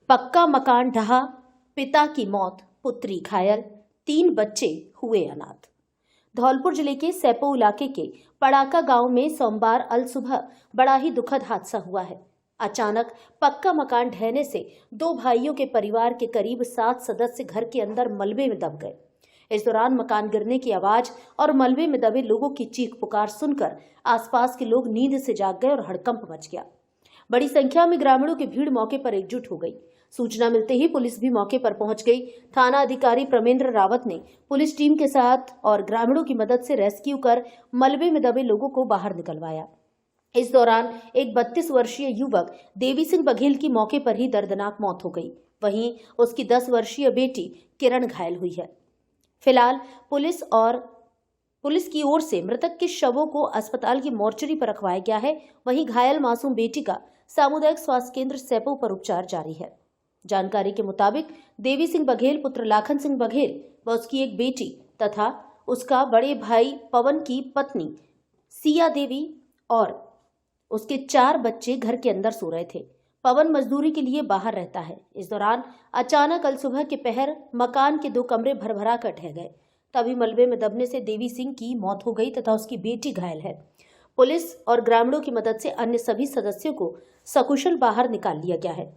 पक्का मकान ढहा, पिता की मौत, पुत्री घायल, 3 बच्चे हुए अनाथ। धौलपुर जिले के सैपो इलाके के पड़ाका गांव में सोमवार अल सुबह बड़ा ही दुखद हादसा हुआ है। अचानक पक्का मकान ढहने से 2 भाइयों के परिवार के करीब 7 सदस्य घर के अंदर मलबे में दब गए। इस दौरान मकान गिरने की आवाज और मलबे में दबे लोगों की चीख पुकार सुनकर आसपास के लोग नींद से जाग गए और हड़कंप मच गया। बड़ी संख्या में ग्रामीणों की भीड़ मौके पर एकजुट हो गई। सूचना मिलते ही पुलिस भी मौके पर पहुंच गई। थाना अधिकारी प्रमेंद्र रावत ने पुलिस टीम के साथ और ग्रामीणों की मदद से रेस्क्यू कर मलबे में दबे लोगों को बाहर निकलवाया। इस दौरान एक 32 वर्षीय युवक देवी सिंह बघेल की मौके पर ही दर्दनाक मौत हो गई। वहीं उसकी 10 वर्षीय बेटी किरण घायल हुई है। फिलहाल पुलिस की ओर से मृतक के शवों को अस्पताल की मोर्चरी पर रखवाया गया है। वहीं घायल मासूम बेटी का सामुदायिक स्वास्थ्य केंद्र सैपो पर उपचार जारी है। जानकारी के मुताबिक देवी सिंह बघेल पुत्र लाखन सिंह बघेल व उसकी एक बेटी तथा उसका बड़े भाई पवन की पत्नी सिया देवी और उसके 4 बच्चे घर के अंदर सो रहे थे। पवन मजदूरी के लिए बाहर रहता है। इस दौरान अचानक कल सुबह के पहर मकान के 2 कमरे भरभरा कर ढह गए। तभी मलबे में दबने से देवी सिंह की मौत हो गई तथा उसकी बेटी घायल है। पुलिस और ग्रामीणों की मदद से अन्य सभी सदस्यों को सकुशल बाहर निकाल लिया गया है।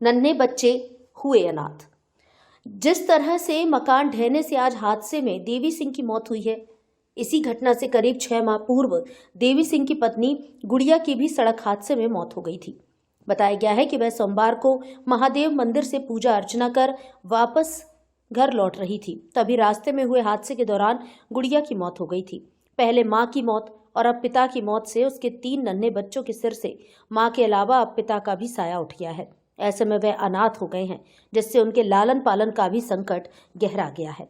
नन्हे बच्चे हुए अनाथ। जिस तरह से मकान ढहने से आज हादसे में देवी सिंह की मौत हुई है, इसी घटना से करीब 6 माह पूर्व देवी सिंह की पत्नी गुड़िया की भी सड़क हादसे में मौत हो गई थी। बताया गया है कि वह सोमवार को महादेव मंदिर से पूजा अर्चना कर वापस घर लौट रही थी। तभी रास्ते में हुए हादसे के दौरान गुड़िया की मौत हो गई थी। पहले मां की मौत और अब पिता की मौत से उसके 3 नन्हे बच्चों के सिर से मां के अलावा अब पिता का भी साया उठ गया है। ऐसे में वे अनाथ हो गए हैं, जिससे उनके लालन पालन का भी संकट गहरा गया है।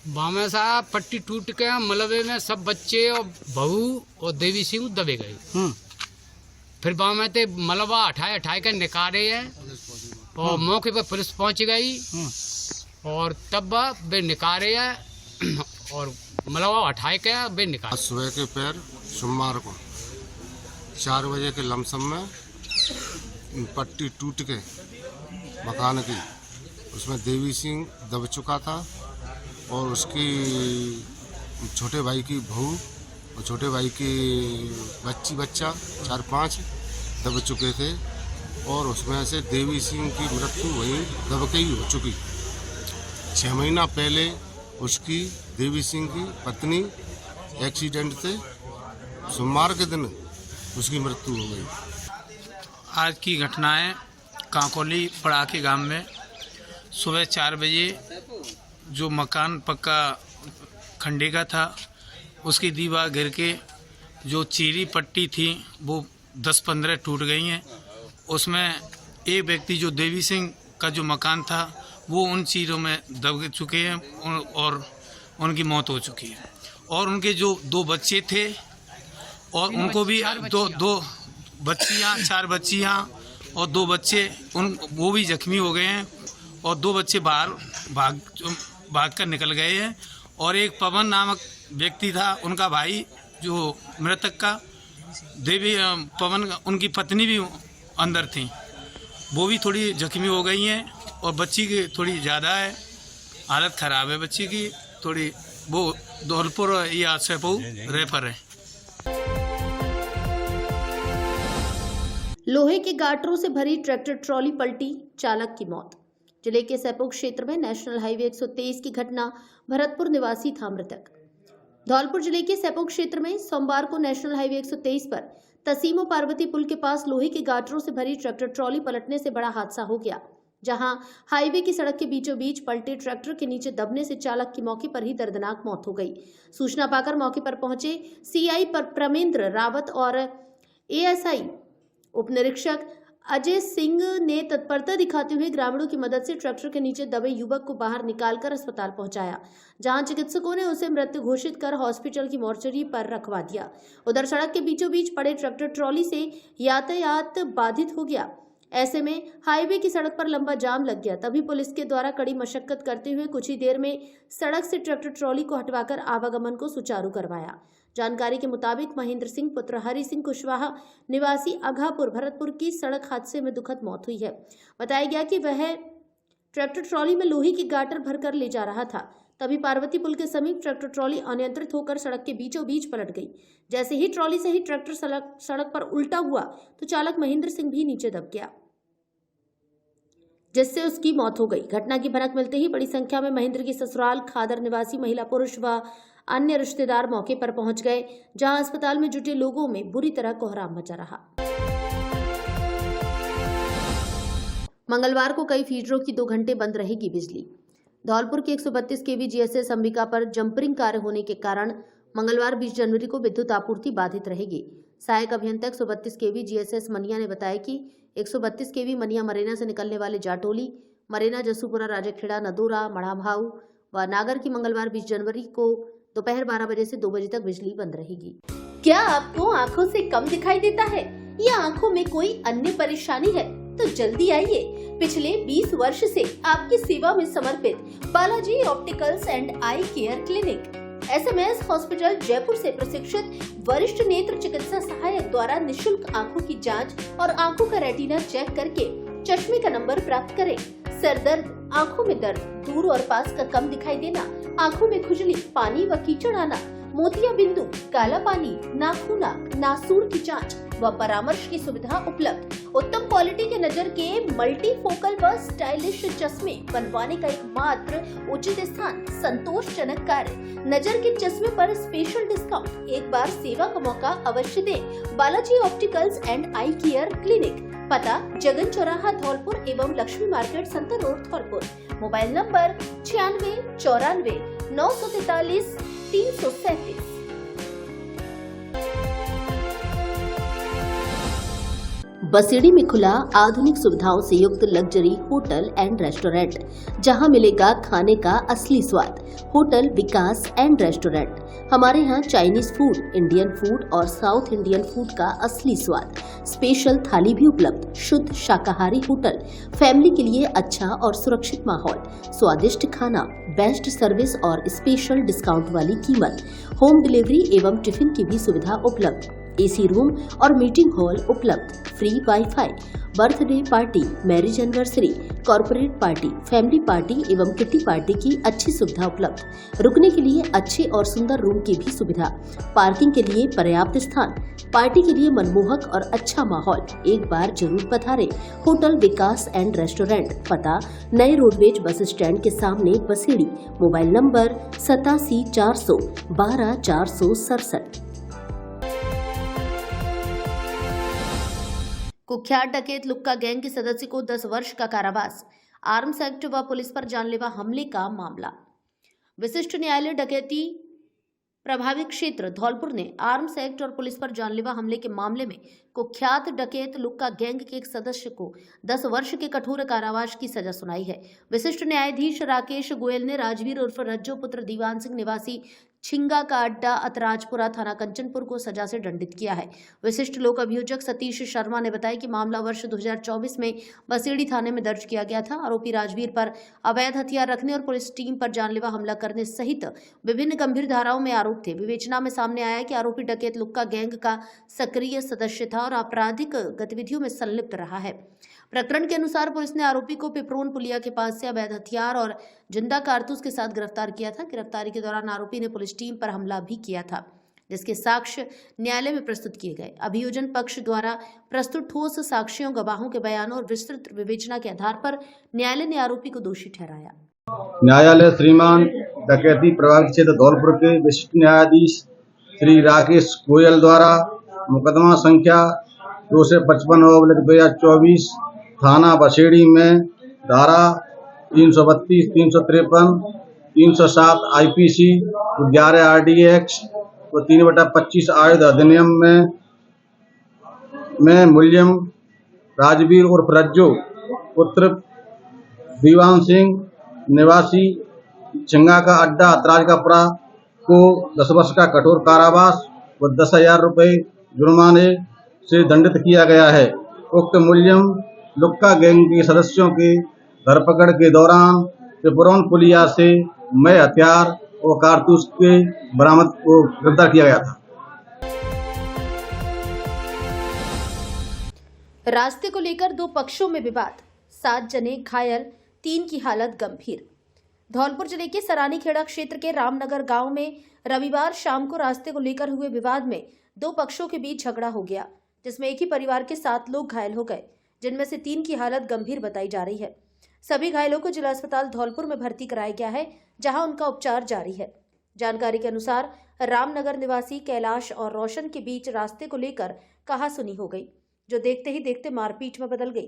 बामे साहब पट्टी टूट के मलबे में सब बच्चे और बहू और देवी सिंह दबे गए। फिर बामे ते मलबा हटाए के निकाले है और मौके पर पुलिस पहुंच गई और तब वे निकाले है और मलबा हटाए के वे निकाले। सुबह के पैर सोमवार को 4 बजे के लमसम में पट्टी टूट के मकान की उसमें देवी सिंह दब चुका था और उसकी छोटे भाई की बहू और छोटे भाई की बच्चा 4-5 दब चुके थे और उसमें से देवी सिंह की मृत्यु वहीं दब के ही हो चुकी। 6 महीना पहले उसकी देवी सिंह की पत्नी एक्सीडेंट से सोमवार के दिन उसकी मृत्यु हो गई। आज की घटना है कांकोली पड़ाके गांव में सुबह 4 बजे जो मकान पक्का खंडे का था उसकी दीवार गिर के जो चीरी पट्टी थी वो 10-15 टूट गई हैं। उसमें एक व्यक्ति जो देवी सिंह का जो मकान था वो उन चीरों में दब चुके हैं और उनकी मौत हो चुकी है। और उनके जो 2 बच्चे थे और उनको भी दो बच्चियाँ 4 बच्चियाँ और 2 बच्चे वो भी जख्मी हो गए हैं और 2 बच्चे भाग कर निकल गए हैं। और एक पवन नामक व्यक्ति था, उनका भाई जो मृतक का देवी पवन उनकी पत्नी भी अंदर थी, वो भी थोड़ी जख्मी हो गई हैं और बच्ची की थोड़ी ज़्यादा है, हालत ख़राब है बच्ची की थोड़ी। वो धौलपुर या सैपो रेफर है। लोहे के गाटरों से भरी ट्रैक्टर ट्रॉली पलटी, चालक की मौत। जिले के सैपो क्षेत्र में नेशनल हाईवे 123 की घटना, भरतपुर निवासी था मृतक। धौलपुर जिले के सैपो क्षेत्र में सोमवार को नेशनल हाईवे 123 पर तसीमो पार्वती पुल के पास लोहे के गाटरों से भरी ट्रैक्टर ट्रॉली पलटने से बड़ा हादसा हो गया, जहां हाईवे की सड़क के बीचों बीच पलटे ट्रैक्टर के नीचे दबने से चालक की मौके पर ही दर्दनाक मौत हो गई। सूचना पाकर मौके पर पहुंचे सीआई प्रमेंद्र रावत और एएसआई उप निरीक्षक अजय सिंह ने तत्परता दिखाते हुए ग्रामीणों की मदद से ट्रैक्टर के नीचे दबे युवक को बाहर निकालकर अस्पताल पहुंचाया, जहां चिकित्सकों ने उसे मृत घोषित कर हॉस्पिटल की मोर्चरी पर रखवा दिया। उधर सड़क के बीचों बीच पड़े ट्रैक्टर ट्रॉली से यातायात बाधित हो गया। ऐसे में हाईवे की सड़क पर लंबा जाम लग गया। तभी पुलिस के द्वारा कड़ी मशक्कत करते हुए कुछ ही देर में सड़क से ट्रैक्टर ट्रॉली को हटवाकर आवागमन को सुचारू करवाया। जानकारी के मुताबिक महेंद्र सिंह पुत्र हरि सिंह कुशवाहा निवासी अघापुर भरतपुर की सड़क हादसे में दुखद मौत हुई है। बताया गया कि वह ट्रैक्टर ट्रॉली में लोहे की गाटर भरकर ले जा रहा था। तभी पार्वती पुल के समीप ट्रैक्टर ट्रॉली अनियंत्रित होकर सड़क के बीचों बीच पलट गई। जैसे ही ट्रॉली से ही ट्रैक्टर सड़क पर उल्टा हुआ तो चालक महेंद्र सिंह भी नीचे दब गया, जिससे उसकी मौत हो गई। घटना की भनक मिलते ही बड़ी संख्या में महेंद्र की ससुराल खादर निवासी महिला, पुरुष व अन्य रिश्तेदार मौके पर पहुंच गए, जहां अस्पताल में जुटे लोगों में बुरी तरह कोहराम मचा रहा। मंगलवार को कई फीडरों की 2 घंटे बंद रहेगी बिजली। धौलपुर के 132 केवी जीएसएस अंबिका पर जंपरिंग कार्य होने के कारण मंगलवार 20 जनवरी को विद्युत आपूर्ति बाधित रहेगी। सहायक अभियंता 132 केवी जीएसएस मनिया ने बताया कि 132 केवी मनिया मरेना से निकलने वाले जाटोली, मरेना, जसूपुरा, राजाखेड़ा, नदोरा, मढ़ाभाऊ व नागर की मंगलवार 20 जनवरी को दोपहर 12 बजे से 2 बजे तक बिजली बंद रहेगी। क्या आपको आंखों से कम दिखाई देता है या आंखों में कोई अन्य परेशानी है तो जल्दी आइए। पिछले 20 वर्ष से आपकी सेवा में समर्पित Balaji opticals and eye care clinic SMS hospital Jaipur से प्रशिक्षित वरिष्ठ नेत्र चिकित्सा सहायक द्वारा निशुल्क आंखों की जांच और आंखों का रेटिना चेक करके चश्मे का नंबर प्राप्त करें। सर दर्द, आंखों में दर्द, दूर और पास का कम दिखाई देना, आंखों में खुजली, पानी व कीचड़ आना, मोतिया बिंदु, काला पानी, नाखूना, नासूर की जांच व परामर्श की सुविधा उपलब्ध। उत्तम क्वालिटी के नजर के मल्टीफोकल व स्टाइलिश चश्मे बनवाने का एकमात्र उचित स्थान, संतोषजनक कार्य। नजर के चश्मे पर स्पेशल डिस्काउंट। एक बार सेवा का मौका अवश्य दें। Balaji opticals and eye care clinic, पता जगन चौराहा धौलपुर एवं Lakshmi market Santar road Dholpur. Mobile number 96 94 943 337। Baseri में खुला आधुनिक सुविधाओं से युक्त लग्जरी होटल एंड रेस्टोरेंट, जहां मिलेगा खाने का असली स्वाद। Hotel Vikas and restaurant. हमारे यहाँ चाइनीज फूड, इंडियन फूड और साउथ इंडियन फूड का असली स्वाद। स्पेशल थाली भी उपलब्ध। शुद्ध शाकाहारी होटल। फैमिली के लिए अच्छा और सुरक्षित माहौल, स्वादिष्ट खाना, बेस्ट सर्विस और स्पेशल डिस्काउंट वाली कीमत। होम डिलीवरी एवं टिफिन की भी सुविधा उपलब्ध। एसी रूम और मीटिंग हॉल उपलब्ध। Free wifi. Birthday party, marriage anniversary, corporate party, family party एवं किटी पार्टी की अच्छी सुविधा उपलब्ध। रुकने के लिए अच्छे और सुंदर रूम की भी सुविधा। पार्किंग के लिए पर्याप्त स्थान। पार्टी के लिए मनमोहक और अच्छा माहौल। एक बार जरूर पधारें। होटल विकास एंड रेस्टोरेंट, पता नए रोडवेज बस स्टैंड के सामने बसेड़ी। Mobile number 87 400 12 467। कुख्यात डकैत लुक्का गैंग के सदस्य को 10 वर्ष का कारावास। आर्म्स एक्ट व पुलिस पर जानलेवा हमले का मामला। विशिष्ट न्यायालय डकैती प्रभावित क्षेत्र धौलपुर ने आर्म्स एक्ट और पुलिस पर जानलेवा हमले के मामले में कुख्यात डकैत लुक्का गैंग के एक सदस्य को 10 वर्ष के कठोर कारावास की सजा सुनाई है। विशिष्ट न्यायाधीश राकेश गोयल ने राजवीर उर्फ रज्जो पुत्र दीवान सिंह निवासी छिंगा का अड्डा अतराजपुरा थाना कंचनपुर को सजा से दंडित किया है। विशिष्ट लोक अभियोजक सतीश शर्मा ने बताया कि मामला वर्ष 2024 में बसेड़ी थाने में दर्ज किया गया था। आरोपी राजवीर पर अवैध हथियार रखने और पुलिस टीम पर जानलेवा हमला करने सहित विभिन्न गंभीर धाराओं में आरोप थे। विवेचना में सामने आया कि आरोपी डकैत लुक्का गैंग का सक्रिय सदस्य था और आपराधिक गतिविधियों में संलिप्त रहा है। प्रकरण के अनुसार पुलिस ने आरोपी को पिपरोन पुलिया के पास से अवैध हथियार और जिंदा कारतूस के साथ गिरफ्तार किया था। गिरफ्तारी के दौरान आरोपी ने पुलिस टीम पर हमला भी किया था, जिसके साक्ष्य न्यायालय में प्रस्तुत किए गए। अभियोजन पक्ष द्वारा प्रस्तुत ठोस साक्ष्यों, गवाहों के बयानों और विस्तृत विवेचना के आधार पर न्यायालय ने आरोपी को दोषी ठहराया। न्यायालय श्रीमान डकैती प्रभावित क्षेत्र धौलपुर के विशिष्ट न्यायाधीश श्री राकेश गोयल द्वारा मुकदमा संख्या 255/2024 थाना बसेड़ी में धारा 332, 353, 307 आईपीसी, 11 आरडीएक्स व 3/25 आयुध अधिनियम में मुल्यम राजवीर उर्फ रज्जो पुत्र दीवान सिंह निवासी छिंगा का अड्डा अतराजपुरा को 10 वर्ष का कठोर कारावास व 10,000 रुपये जुर्माने से दंडित किया गया है। उक्त मुल्यम लुक्का गैंग के सदस्यों के धरपकड़ के दौरान पिपरोन पुलिया से मय हथियार और कारतूस के बरामद को गिरफ्तार किया गया था। रास्ते को लेकर दो पक्षों में विवाद, 7 जने घायल, 3 की हालत गंभीर। धौलपुर जिले के सरानी खेड़ा क्षेत्र के रामनगर गांव में रविवार शाम को रास्ते को लेकर हुए विवाद में दो पक्षों के बीच झगड़ा हो गया, जिसमें एक ही परिवार के 7 लोग घायल हो गए, जिनमें से 3 की हालत गंभीर बताई जा रही है। सभी घायलों को जिला अस्पताल धौलपुर में भर्ती कराया गया है, जहां उनका उपचार जारी है। जानकारी के अनुसार रामनगर निवासी कैलाश और रोशन के बीच रास्ते को लेकर कहासुनी हो गई, जो देखते ही देखते मारपीट में बदल गई।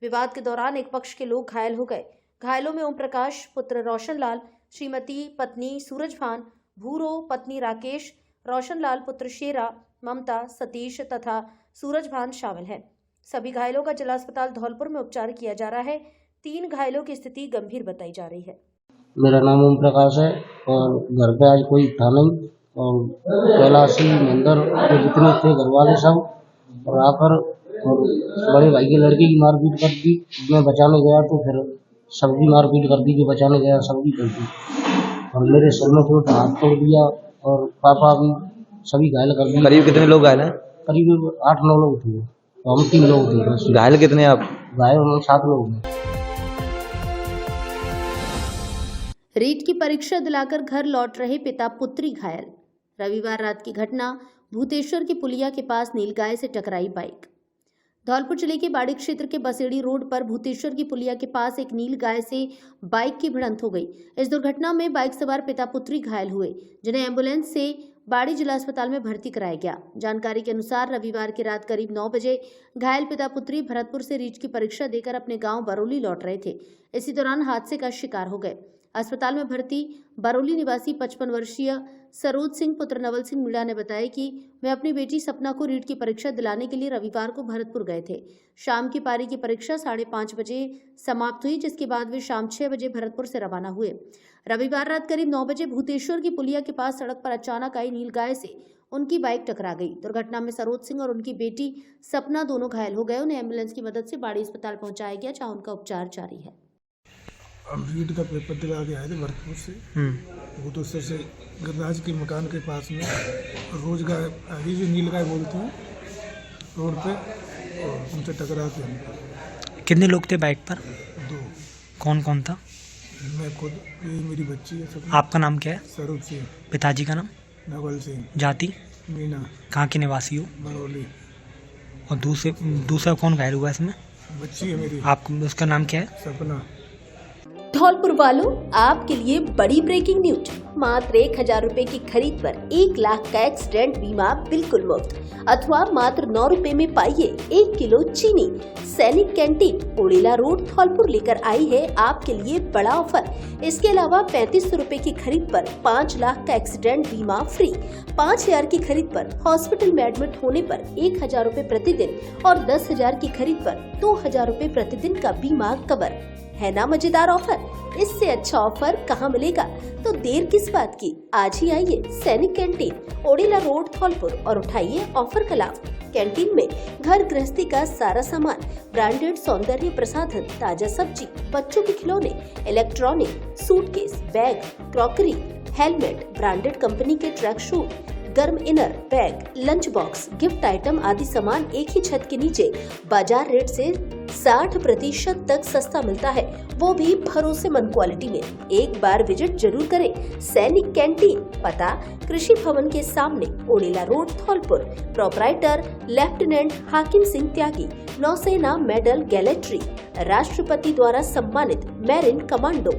विवाद के दौरान एक पक्ष के लोग घायल हो गए। घायलों में ओम प्रकाश पुत्र रोशन लाल, श्रीमती पत्नी सूरजभान, भूरो पत्नी राकेश, रोशन लाल पुत्र शेरा, ममता, सतीश तथा सूरजभान शामिल हैं। सभी घायलों का जिला अस्पताल धौलपुर में उपचार किया जा रहा है। 3 घायलों की स्थिति गंभीर बताई जा रही है। मेरा नाम ओम प्रकाश है और घर पे आज कोई था नहीं और कैलाशी मंदिर के जितने थे घर वाले सब और आकर और बड़े भाई के लड़के की मारपीट कर दी। मैं बचाने गया तो फिर सबकी मारपीट कर दी, जो बचाने गया सबकी कर दी और मेरे सिर में चोट, हाथ तोड़ दिया और पापा भी सभी घायल कर दिए। करीब कितने लोग घायल हैं? करीब 8-9 लोग थे और हम 3 लोग थे। घायल कितने आप? घायल 7 लोग हैं। रीट की परीक्षा दिलाकर घर लौट रहे पिता पुत्री घायल। रविवार रात की घटना, भूतेश्वर की पुलिया के पास नीलगाय से टकराई बाइक। धौलपुर जिले के बाड़ी क्षेत्र के बसेड़ी रोड पर भूतेश्वर की पुलिया के पास एक नीलगाय से बाइक की भिड़ंत हो गई। इस दुर्घटना में बाइक सवार पिता पुत्री घायल हुए, जिन्हें एम्बुलेंस से बाड़ी जिला अस्पताल में भर्ती कराया गया। जानकारी के अनुसार रविवार की रात करीब 9 बजे घायल पिता पुत्री भरतपुर से रीट की परीक्षा देकर अपने गांव बरौली लौट रहे थे। इसी दौरान हादसे का शिकार हो गए। अस्पताल में भर्ती बरौली निवासी 55 वर्षीय सरोज सिंह पुत्र नवल सिंह मीणा ने बताया कि वे अपनी बेटी सपना को रीट की परीक्षा दिलाने के लिए रविवार को भरतपुर गए थे। शाम की पारी की परीक्षा 5:30 बजे समाप्त हुई, जिसके बाद वे शाम 6 बजे भरतपुर से रवाना हुए। रविवार रात करीब 9 बजे भूतेश्वर की पुलिया के पास सड़क पर अचानक आई नीलगाय से उनकी बाइक टकरा गई। दुर्घटना में सरोज सिंह और उनकी बेटी सपना दोनों घायल हो गए। उन्हें एम्बुलेंस की मदद से बाड़ी अस्पताल पहुंचाया गया, जहां उनका उपचार जारी है। अब रीट का पेपर दिला के आए थे भरतपुर से। भूतेश्वर से गरराज के मकान के पास में रोज गाय आगे जो नीलगाय बोलते हैं रोड पे, और उनसे टकराते हैं। कितने लोग थे बाइक पर? 2। कौन कौन था? मैं खुद, ये मेरी बच्ची है सब। आपका नाम क्या है? सरूप सिंह। पिताजी का नाम? नवल सिंह। जाति? मीना। कहाँ के निवासी हो? बरौली। और दूसरा कौन घायल हुआ इसमें? बच्ची है मेरी। आप उसका नाम क्या है? सपना। धौलपुर वालों, आपके लिए बड़ी ब्रेकिंग न्यूज। मात्र 1000 रुपए की खरीद पर 1 लाख का एक्सीडेंट बीमा बिल्कुल मुफ्त, अथवा मात्र 9 रुपए में पाइए 1 किलो चीनी। सैनिक कैंटीन ओड़ेला रोड धौलपुर लेकर आई है आपके लिए बड़ा ऑफर। इसके अलावा 3500 रुपए की खरीद पर 5 लाख का एक्सीडेंट बीमा फ्री। 5000 की खरीद पर हॉस्पिटल में एडमिट होने पर 1000 रुपए प्रतिदिन और 10,000 की खरीद पर 2000 रुपए प्रतिदिन का बीमा कवर। है ना मजेदार ऑफर? इससे अच्छा ऑफर कहाँ मिलेगा? तो देर किस बात की, आज ही आइए सैनिक कैंटीन ओड़ेला रोड धौलपुर और उठाइए ऑफर का लाभ। कैंटीन में घर गृहस्थी का सारा सामान, ब्रांडेड सौंदर्य प्रसाधन, ताजा सब्जी, बच्चों के खिलौने, electronic, suitcase, bag, crockery, helmet, branded company के ट्रैक शूट, गर्म inner, bag, lunch box, gift item आदि सामान एक ही छत के नीचे बाजार रेट से 60% तक सस्ता मिलता है, वो भी भरोसेमंद क्वालिटी में। एक बार विजिट जरूर करें। सैनिक कैंटीन, पता कृषि भवन के सामने ओड़ेला रोड धौलपुर। प्रोपराइटर लेफ्टिनेंट हाकिम सिंह त्यागी, नौसेना मेडल गैलेट्री, राष्ट्रपति द्वारा सम्मानित मैरिन कमांडो।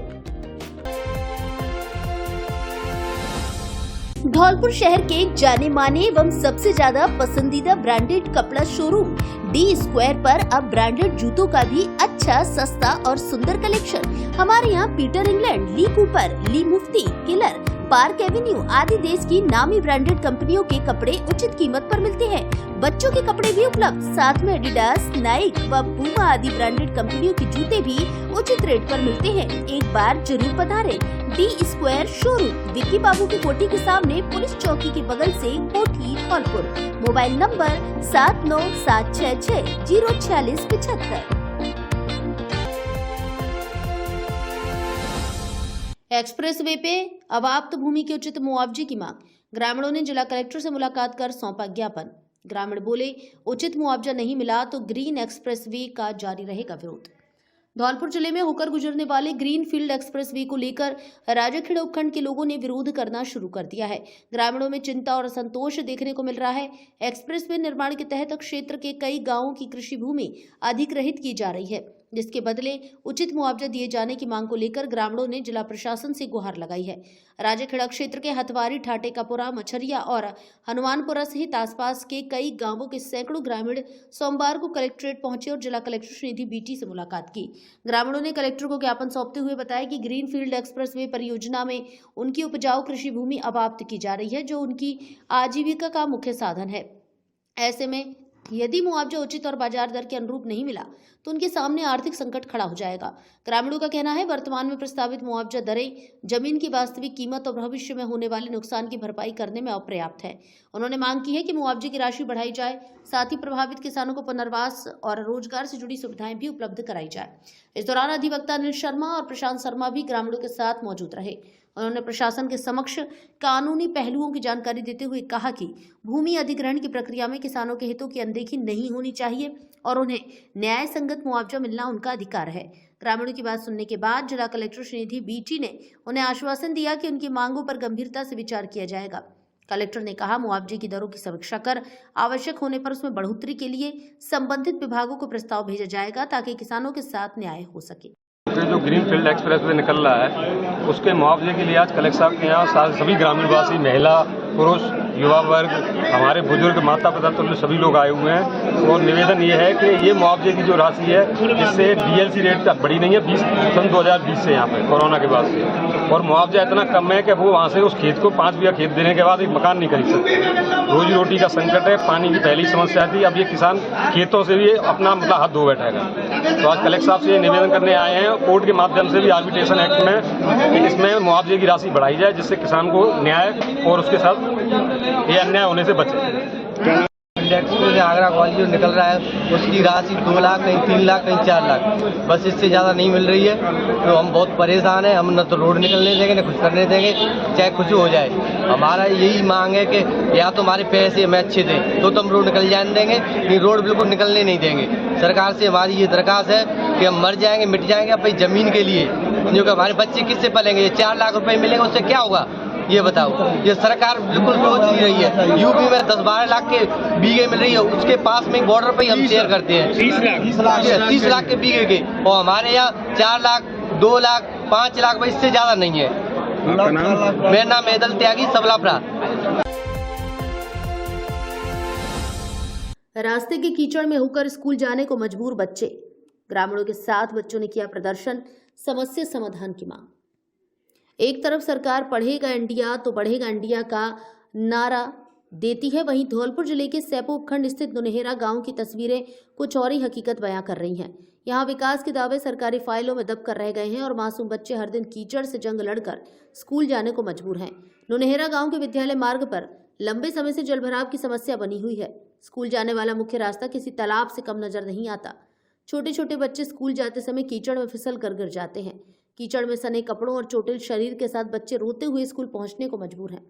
धौलपुर शहर के जाने माने एवं सबसे ज्यादा पसंदीदा ब्रांडेड कपड़ा शोरूम डी स्क्वायर पर अब ब्रांडेड जूतों का भी अच्छा, सस्ता और सुंदर कलेक्शन। हमारे यहाँ पीटर इंग्लैंड, ली कूपर, ली मुफ्ती, किलर, पार्क एवेन्यू आदि देश की नामी ब्रांडेड कंपनियों के कपड़े उचित कीमत पर मिलते हैं। बच्चों के कपड़े भी उपलब्ध, साथ में एडिडास, नाइक व पूमा आदि ब्रांडेड कंपनियों के जूते भी उचित रेट पर मिलते हैं। एक बार जरूर पधारें। डी स्क्वायर शोरूम विक्की बाबू की कोठी के सामने, पुलिस चौकी के बगल से, कोठी Dholpur. Mobile number 7976604675। Express way पे अवाप्त भूमि के उचित मुआवजे की मांग। ग्रामीणों ने जिला कलेक्टर से मुलाकात कर सौंपा ज्ञापन। ग्रामीण बोले, उचित मुआवजा नहीं मिला तो ग्रीन एक्सप्रेस वे का जारी रहेगा विरोध। धौलपुर जिले में होकर गुजरने वाले ग्रीन फील्ड एक्सप्रेस वे को लेकर राजाखेड़ा उपखंड के लोगों ने विरोध करना शुरू कर दिया है। ग्रामीणों में चिंता और असंतोष देखने को मिल रहा है। एक्सप्रेस वे निर्माण के तहत क्षेत्र के कई गांवों की कृषि भूमि अधिग्रहित की जा रही है, जिसके बदले उचित मुआवजा दिए जाने की मांग को लेकर ग्रामीणों ने जिला प्रशासन से गुहार लगाई है। राजाखेड़ा क्षेत्र के हथवारी, ठाटेकापुरा, मछरिया और हनुमानपुरा सहित आसपास के कई गांवों के सैकड़ों ग्रामीण सोमवार को कलेक्ट्रेट पहुंचे और जिला कलेक्टर श्रीनिधि बीटी से मुलाकात की। ग्रामीणों ने कलेक्टर को ज्ञापन सौंपते हुए बताया कि ग्रीनफील्ड एक्सप्रेस वे परियोजना में उनकी उपजाऊ कृषि भूमि अबाप्त की जा रही है, जो उनकी आजीविका का मुख्य साधन है। ऐसे में यदि मुआवजा उचित और बाजार दर के अनुरूप नहीं मिला तो उनके सामने आर्थिक संकट खड़ा हो जाएगा। ग्रामीणों का कहना है, वर्तमान में प्रस्तावित मुआवजा दरें जमीन की वास्तविक कीमत और भविष्य में होने वाले नुकसान की भरपाई करने में अपर्याप्त है। उन्होंने मांग की है कि मुआवजे की राशि बढ़ाई जाए, साथ ही प्रभावित किसानों को पुनर्वास और रोजगार से जुड़ी सुविधाएं भी उपलब्ध कराई जाए। इस दौरान अधिवक्ता अनिल शर्मा और प्रशांत शर्मा भी ग्रामीणों के साथ मौजूद रहे। उन्होंने प्रशासन के समक्ष कानूनी पहलुओं की जानकारी देते हुए कहा कि भूमि अधिग्रहण की प्रक्रिया में किसानों के हितों की अनदेखी नहीं होनी चाहिए और उन्हें न्याय संगत मुआवजा मिलना उनका अधिकार है। ग्रामीणों की बात सुनने के बाद जिला कलेक्टर श्रीनिधि बीटी ने उन्हें आश्वासन दिया कि उनकी मांगों पर गंभीरता से विचार किया जाएगा। कलेक्टर ने कहा, मुआवजे की दरों की समीक्षा कर आवश्यक होने पर उसमें बढ़ोतरी के लिए संबंधित विभागों को प्रस्ताव भेजा जाएगा ताकि किसानों के साथ न्याय हो सके। जो ग्रीनफील्ड एक्सप्रेस वे निकल रहा है उसके मुआवजे के लिए आज कलेक्टर साहब के यहाँ सभी ग्रामीणवासी, महिला, पुरुष, युवा वर्ग, हमारे बुजुर्ग, माता पिता तो सभी लोग आए हुए हैं और निवेदन ये है कि ये मुआवजे की जो राशि है इससे डीएलसी रेट तक बढ़ी नहीं है सन 2020 से यहाँ पे कोरोना के बाद से, और मुआवजा इतना कम है कि वो वहाँ से उस खेत को 5 बीघा खेत देने के बाद एक मकान नहीं खरीद सकते। रोजी रोटी का संकट है, पानी की पहली समस्या थी, अब ये किसान खेतों से भी अपना हाथ धो बैठेगा। तो आज कलेक्टर साहब से निवेदन करने आए हैं, कोर्ट के माध्यम से भी आर्बिट्रेशन एक्ट में इसमें मुआवजे की राशि बढ़ाई जाए जिससे किसान को न्याय और उसके साथ ये अन्याय होने से बचे। एक्सप्रेस आगरा ग्वालियर जो निकल रहा है उसकी राशि 2 लाख, कहीं 3 लाख, कहीं 4 लाख, बस इससे ज़्यादा नहीं मिल रही है। तो हम बहुत परेशान हैं। हम न तो रोड निकलने देंगे न कुछ करने देंगे, चाहे कुछ हो जाए। हमारा यही मांग है कि या तो हमारे पैसे हमें अच्छे दें तो हम रोड निकल जाने देंगे, लेकिन रोड बिल्कुल निकलने नहीं देंगे। सरकार से हमारी ये दरख्वास्त है कि हम मर जाएंगे, मिट जाएंगे अपनी ज़मीन के लिए, जो कि हमारे बच्चे किससे पलेंगे। ये 4 लाख रुपए मिलेंगे, उससे क्या होगा ये बताओ। ये सरकार बिल्कुल सोच नहीं रही है। यूपी में 10-12 लाख के बीघे मिल रही है, उसके पास में बॉर्डर पे हम शेयर करते हैं 30 लाख के बीघे के, और हमारे यहाँ 4 लाख, 2 लाख, 5 लाख, इससे ज्यादा नहीं है। मेरा नाम हैदल त्यागी, सबलापुरा। रास्ते के कीचड़ में होकर स्कूल जाने को मजबूर बच्चे। ग्रामीणों के साथ बच्चों ने किया प्रदर्शन, समस्या समाधान की मांग। एक तरफ सरकार पढ़ेगा इंडिया तो बढ़ेगा इंडिया का नारा देती है, वहीं धौलपुर जिले के सैपो उपखंड स्थित नुनहेरा गांव की तस्वीरें कुछ और ही हकीकत बयां कर रही हैं। यहां विकास के दावे सरकारी फाइलों में दब कर रह गए हैं और मासूम बच्चे हर दिन कीचड़ से जंग लड़कर स्कूल जाने को मजबूर हैं। नुनहेरा गांव के विद्यालय मार्ग पर लंबे समय से जलभराव की समस्या बनी हुई है। स्कूल जाने वाला मुख्य रास्ता किसी तालाब से कम नजर नहीं आता। छोटे छोटे बच्चे स्कूल जाते समय कीचड़ में फिसल कर गिर जाते हैं। कीचड़ में सने कपड़ों और चोटिल शरीर के साथ बच्चे रोते हुए स्कूल पहुंचने को मजबूर हैं।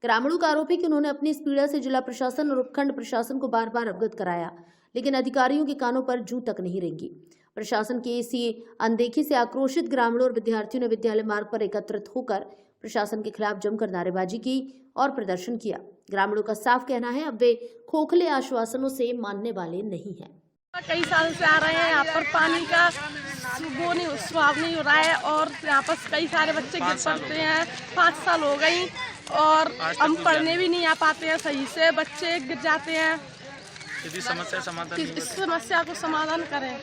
ग्रामीणों का आरोप है कि उन्होंने अपनी इस पीड़ा से जिला प्रशासन और उपखंड प्रशासन को बार बार अवगत कराया, लेकिन अधिकारियों के कानों पर जूं तक नहीं रेंगी। प्रशासन की इसी अनदेखी से आक्रोशित ग्रामीणों और विद्यार्थियों ने विद्यालय मार्ग पर एकत्रित होकर प्रशासन के खिलाफ जमकर नारेबाजी की और प्रदर्शन किया। ग्रामीणों का साफ कहना है, अब वे खोखले आश्वासनों से मानने वाले नहीं हैं। कई साल से आ रहे हैं, यहाँ पर पानी का स्वाब नहीं हो रहा है और यहाँ पर कई सारे बच्चे गिर पड़ते हैं। 5 साल हो गई और हम पढ़ने भी नहीं आ पाते हैं सही से, बच्चे गिर जाते हैं। इस समस्या को समाधान करें।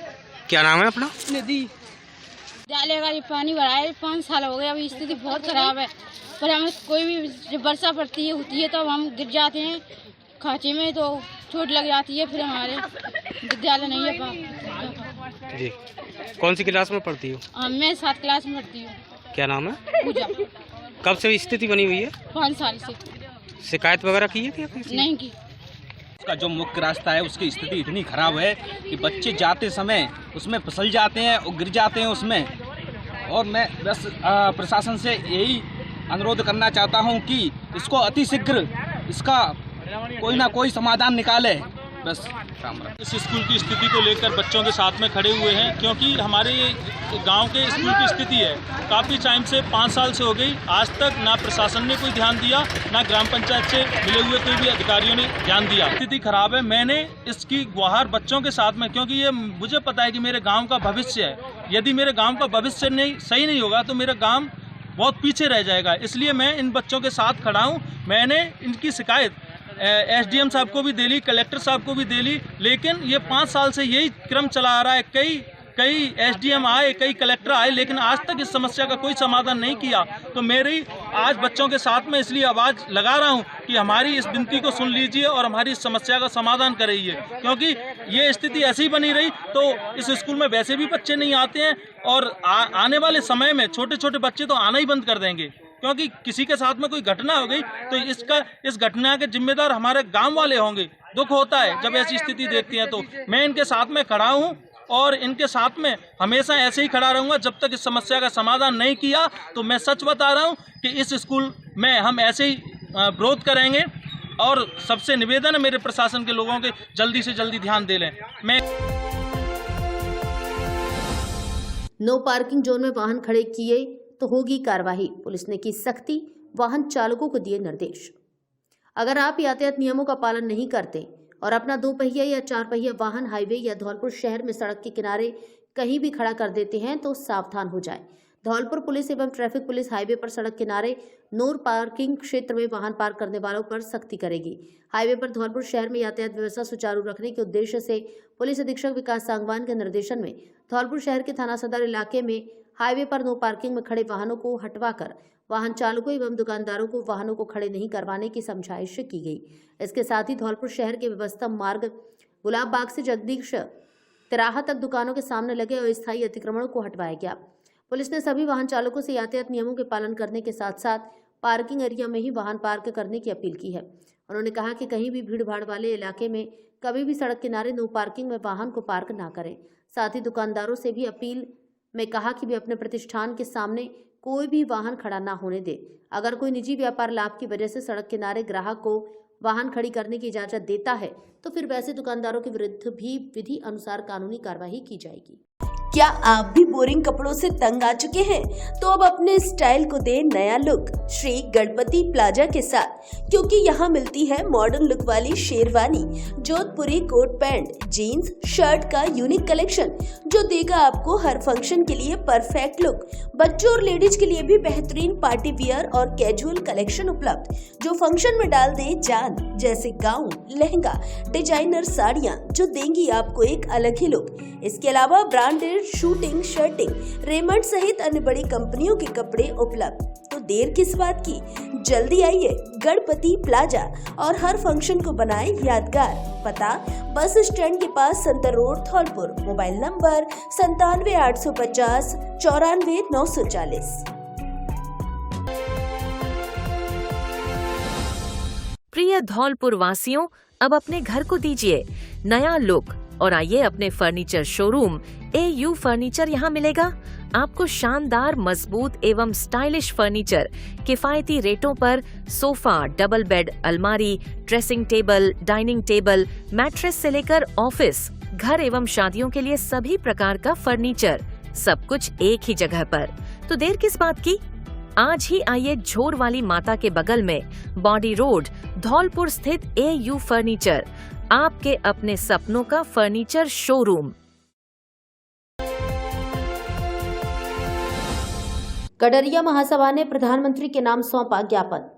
क्या नाम है अपना? निधि। विद्यालय का ये पानी भरा है, 5 साल हो गए, अभी स्थिति बहुत खराब है। पर हमें कोई भी जब वर्षा पड़ती है होती है तो हम गिर जाते हैं खांचे में, तो चोट लग जाती है, फिर हमारे विद्यालय नहीं है। जी, कौन सी क्लास में पढ़ती हो? मैं 7 क्लास में पढ़ती हूँ। क्या नाम है? पूजा। कब से स्थिति बनी हुई है? 5 साल से। शिकायत वगैरह की है क्या? नहीं की। उसका जो मुख्य रास्ता है उसकी स्थिति इतनी खराब है कि बच्चे जाते समय उसमें फिसल जाते हैं और गिर जाते हैं उसमें। और मैं बस प्रशासन से यही अनुरोध करना चाहता हूं कि इसको अतिशीघ्र इसका कोई ना कोई समाधान निकाले, बस। इस स्कूल की स्थिति को लेकर बच्चों के साथ में खड़े हुए हैं, क्योंकि हमारे गांव के स्कूल की स्थिति है काफ़ी टाइम से 5 साल से हो गई, आज तक ना प्रशासन ने कोई ध्यान दिया, ना ग्राम पंचायत से मिले हुए कोई भी अधिकारियों ने ध्यान दिया। स्थिति खराब है। मैंने इसकी गुहार बच्चों के साथ में, क्योंकि ये मुझे पता है कि मेरे गाँव का भविष्य है, यदि मेरे गाँव का भविष्य सही नहीं होगा तो मेरा गाँव बहुत पीछे रह जाएगा। इसलिए मैं इन बच्चों के साथ खड़ा हूँ। मैंने इनकी शिकायत एसडीएम साहब को भी दे ली, कलेक्टर साहब को भी दे ली, लेकिन ये 5 साल से यही क्रम चला आ रहा है। कई एसडीएम आए, कई कलेक्टर आए, लेकिन आज तक इस समस्या का कोई समाधान नहीं किया। तो मेरी आज बच्चों के साथ में इसलिए आवाज़ लगा रहा हूँ कि हमारी इस विनती को सुन लीजिए और हमारी इस समस्या का समाधान करिए, क्योंकि ये स्थिति ऐसी ही बनी रही तो इस स्कूल में वैसे भी बच्चे नहीं आते हैं और आने वाले समय में छोटे छोटे बच्चे तो आना ही बंद कर देंगे, क्योंकि किसी के साथ में कोई घटना हो गई तो इस घटना के जिम्मेदार हमारे गांव वाले होंगे। दुख होता है जब ऐसी स्थिति देखती हैं। तो मैं इनके साथ में खड़ा हूं और इनके साथ में हमेशा ऐसे ही खड़ा रहूंगा जब तक इस समस्या का समाधान नहीं किया। तो मैं सच बता रहा हूं कि इस स्कूल में हम ऐसे ही विरोध करेंगे और सबसे निवेदन है मेरे प्रशासन के लोगों के जल्दी से जल्दी ध्यान दे लें। नो पार्किंग जोन में वाहन खड़े किए तो होगी कार्रवाई। पुलिस ने की सख्ती, वाहन चालकों को दिए निर्देश। अगर आप यातायात नियमों का पालन नहीं करते और अपना 2 पहिया या 4 पहिया वाहन हाईवे या धौलपुर शहर में सड़क के किनारे कहीं भी खड़ा कर देते हैं तो सावधान हो जाएं। धौलपुर पुलिस एवं ट्रैफिक पुलिस हाईवे पर सड़क किनारे नो पार्किंग क्षेत्र में वाहन पार्क करने वालों पर सख्ती करेगी। हाईवे पर धौलपुर शहर में यातायात व्यवस्था सुचारू रखने के उद्देश्य से पुलिस अधीक्षक विकास सांगवान के निर्देशन में धौलपुर शहर के थाना सदर इलाके में हाईवे पर नो पार्किंग में खड़े वाहनों को हटवाकर वाहन चालकों एवं दुकानदारों को वाहनों को खड़े नहीं करवाने की समझाइश की गई। इसके साथ ही धौलपुर शहर के व्यवस्था मार्ग गुलाब बाग से जगदीश तिराहा तक दुकानों के सामने लगे अस्थायी अतिक्रमणों को हटवाया गया। पुलिस ने सभी वाहन चालकों से यातायात नियमों के पालन करने के साथ साथ पार्किंग एरिया में ही वाहन पार्क करने की अपील की है। उन्होंने कहा कि कहीं भी भीड़ भाड़ वाले इलाके में कभी भी सड़क किनारे नो पार्किंग में वाहन को पार्क ना करें। साथ ही दुकानदारों से भी अपील में कहा कि वे अपने प्रतिष्ठान के सामने कोई भी वाहन खड़ा ना होने दे। अगर कोई निजी व्यापार लाभ की वजह से सड़क किनारे ग्राहक को वाहन खड़ी करने की इजाजत देता है तो फिर वैसे दुकानदारों के विरुद्ध भी विधि अनुसार कानूनी कार्रवाई की जाएगी। क्या आप भी बोरिंग कपड़ों से तंग आ चुके हैं? तो अब अपने स्टाइल को दे नया लुक श्री गणपति प्लाजा के साथ, क्योंकि यहाँ मिलती है मॉडर्न लुक वाली शेरवानी, जोधपुरी कोट पैंट, जीन्स, शर्ट का यूनिक कलेक्शन जो देगा आपको हर फंक्शन के लिए परफेक्ट लुक। बच्चों और लेडीज के लिए भी बेहतरीन पार्टी वियर और कैजुअल कलेक्शन उपलब्ध जो फंक्शन में डाल दे जान, जैसे गाउन, लहंगा, डिजाइनर साड़ियाँ जो देंगी आपको एक अलग ही लुक। इसके अलावा ब्रांडेड शूटिंग, शर्टिंग, रेमंड सहित अन्य बड़ी कंपनियों के कपड़े उपलब्ध। तो देर किस बात की, जल्दी आइए गणपति प्लाजा और हर फंक्शन को बनाए यादगार। पता बस स्टैंड के पास Santar road, Dholpur. Mobile number 97 850 94 940। प्रिय धौलपुर वासियों, अब अपने घर को दीजिए नया लुक और आइए अपने फर्नीचर शोरूम AU फर्नीचर यहाँ मिलेगा। आपको शानदार, मजबूत एवं स्टाइलिश फर्नीचर किफायती रेटों पर सोफा, डबल बेड, अलमारी, dressing table, dining table, mattress से लेकर ऑफिस, घर एवं शादियों के लिए सभी प्रकार का फर्नीचर, सब कुछ एक ही जगह पर। तो देर किस बात की, आज ही आइए झोर वाली माता के बगल में बॉडी रोड, धौलपुर स्थित AU फर्नीचर, आपके अपने सपनों का फर्नीचर शोरूम। गडरिया महासभा ने प्रधानमंत्री के नाम सौंपा ज्ञापन।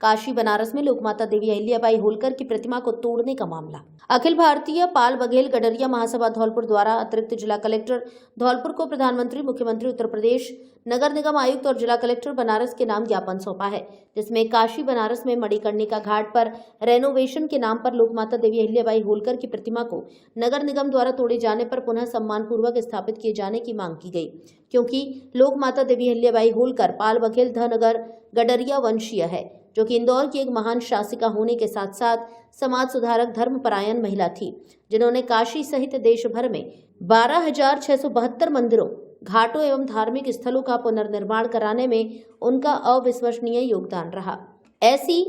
काशी बनारस में लोकमाता देवी अहिल्याबाई होलकर की प्रतिमा को तोड़ने का मामला। अखिल भारतीय पाल बघेल गडरिया महासभा धौलपुर द्वारा अतिरिक्त जिला कलेक्टर धौलपुर को प्रधानमंत्री, मुख्यमंत्री उत्तर प्रदेश, नगर निगम आयुक्त और जिला कलेक्टर बनारस के नाम ज्ञापन सौंपा है, जिसमें काशी बनारस में मणिकर्णिका घाट पर रेनोवेशन के नाम पर लोकमाता देवी अहिल्याबाई होलकर की प्रतिमा को नगर निगम द्वारा तोड़े जाने पर पुनः सम्मान पूर्वक स्थापित किए जाने की मांग की गई, क्योंकि लोकमाता देवी अहिल्याबाई होलकर पाल बघेल धनगर गडरिया वंशीय है, जो कि इंदौर की एक महान शासिका होने के साथ साथ समाज सुधारक, धर्मपरायण महिला थी, जिन्होंने काशी सहित देश भर में 12,672 मंदिरों, घाटों एवं धार्मिक स्थलों का पुनर्निर्माण कराने में उनका अविश्वसनीय योगदान रहा। ऐसी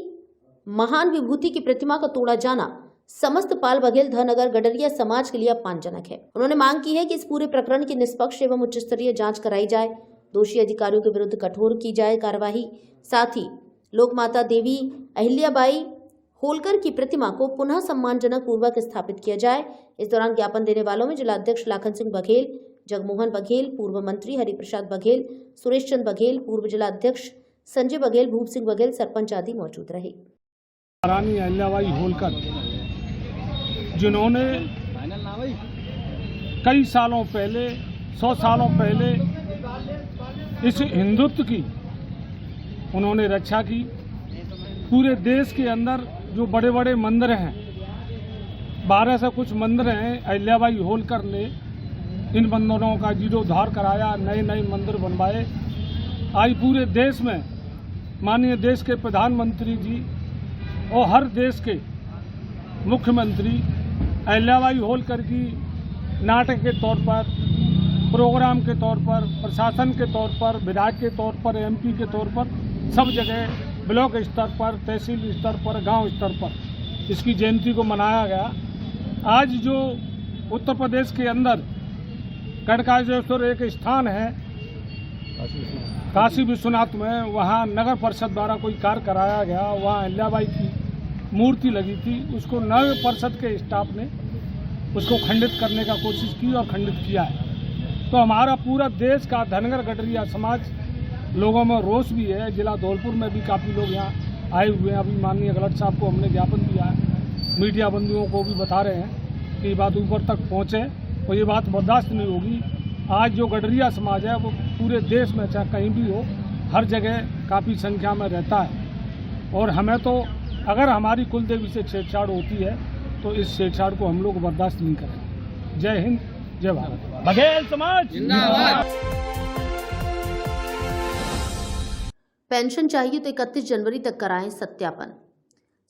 महान विभूति की प्रतिमा का तोड़ा जाना समस्त पाल बघेल धनगर गडरिया समाज के लिए अपमानजनक है। उन्होंने मांग की है कि इस पूरे प्रकरण की निष्पक्ष एवं उच्च स्तरीय जांच कराई जाए, दोषी अधिकारियों के विरुद्ध कठोर की जाए कार्यवाही। साथ ही लोक माता देवी अहिल्याबाई होलकर की प्रतिमा को पुनः सम्मानजनक पूर्वक स्थापित किया जाए। इस दौरान ज्ञापन देने वालों में जिलाध्यक्ष लाखन सिंह बघेल, जगमोहन बघेल, पूर्व मंत्री हरिप्रसाद बघेल, सुरेश चंद बघेल, पूर्व जिलाध्यक्ष संजय बघेल, भूप सिंह बघेल, सरपंच आदि मौजूद रहे। रानी अहिल्याबाई होलकर जिन्होंने कई सालों पहले 100 सालों पहले इस हिंदुत्व की उन्होंने रक्षा की। पूरे देश के अंदर जो बड़े बड़े मंदिर हैं, 12 से कुछ मंदिर हैं, अहिल्याबाई होलकर ने इन मंदिरों का जीर्णोद्धार कराया, नए नए मंदिर बनवाए। आज पूरे देश में माननीय देश के प्रधानमंत्री जी और हर देश के मुख्यमंत्री अहिल्याबाई होलकर की नाटक के तौर पर, प्रोग्राम के तौर पर, प्रशासन के तौर पर, विधायक के तौर पर, एमपी के तौर पर, सब जगह ब्लॉक स्तर पर, तहसील स्तर पर, गांव स्तर पर इसकी जयंती को मनाया गया। आज जो उत्तर प्रदेश के अंदर गढ़कालेश्वर एक स्थान है काशी विश्वनाथ में, वहाँ नगर परिषद द्वारा कोई कार्य कराया गया, वहाँ अहिल्याबाई की मूर्ति लगी थी। उसको नगर परिषद के स्टाफ ने उसको खंडित करने का कोशिश की और खंडित किया है। तो हमारा पूरा देश का धनगर गडरिया समाज लोगों में रोष भी है। जिला धौलपुर में भी काफ़ी लोग यहाँ आए हुए हैं। अभी माननीय कलेक्टर साहब को हमने ज्ञापन दिया है, मीडिया बंधुओं को भी बता रहे हैं कि ये बात ऊपर तक पहुँचे और ये बात बर्दाश्त नहीं होगी। आज जो गडरिया समाज है वो पूरे देश में चाहे कहीं भी हो, हर जगह काफ़ी संख्या में रहता है और हमें तो अगर हमारी कुल देवी से छेड़छाड़ होती है तो इस छेड़छाड़ को हम लोग बर्दाश्त नहीं करेंगे। जय हिंद, जय भारत। बघेल समाज जिंदाबाद। पेंशन चाहिए तो 31 जनवरी तक कराएं सत्यापन।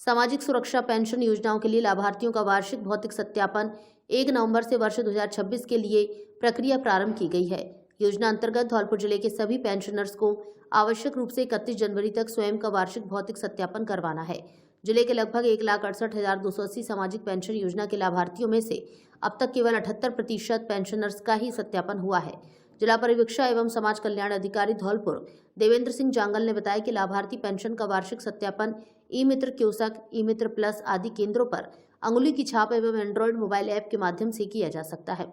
सामाजिक सुरक्षा पेंशन योजनाओं के लिए लाभार्थियों का वार्षिक भौतिक सत्यापन 1 नवंबर से वर्ष 2026 के लिए प्रक्रिया प्रारंभ की गई है। योजना अंतर्गत धौलपुर जिले के सभी पेंशनर्स को आवश्यक रूप से 31 जनवरी तक स्वयं का वार्षिक भौतिक सत्यापन करवाना है। जिले के लगभग 1,68,280 सामाजिक पेंशन योजना के लाभार्थियों में से अब तक केवल 78% पेंशनर्स का ही सत्यापन हुआ है। जिला परिवीक्षा एवं समाज कल्याण अधिकारी धौलपुर देवेंद्र सिंह जांगल ने बताया कि लाभार्थी पेंशन का वार्षिक सत्यापन ई मित्र क्योसक, ई मित्र प्लस आदि केंद्रों पर अंगुली की छाप एवं एंड्रॉयड मोबाइल ऐप के माध्यम से किया जा सकता है।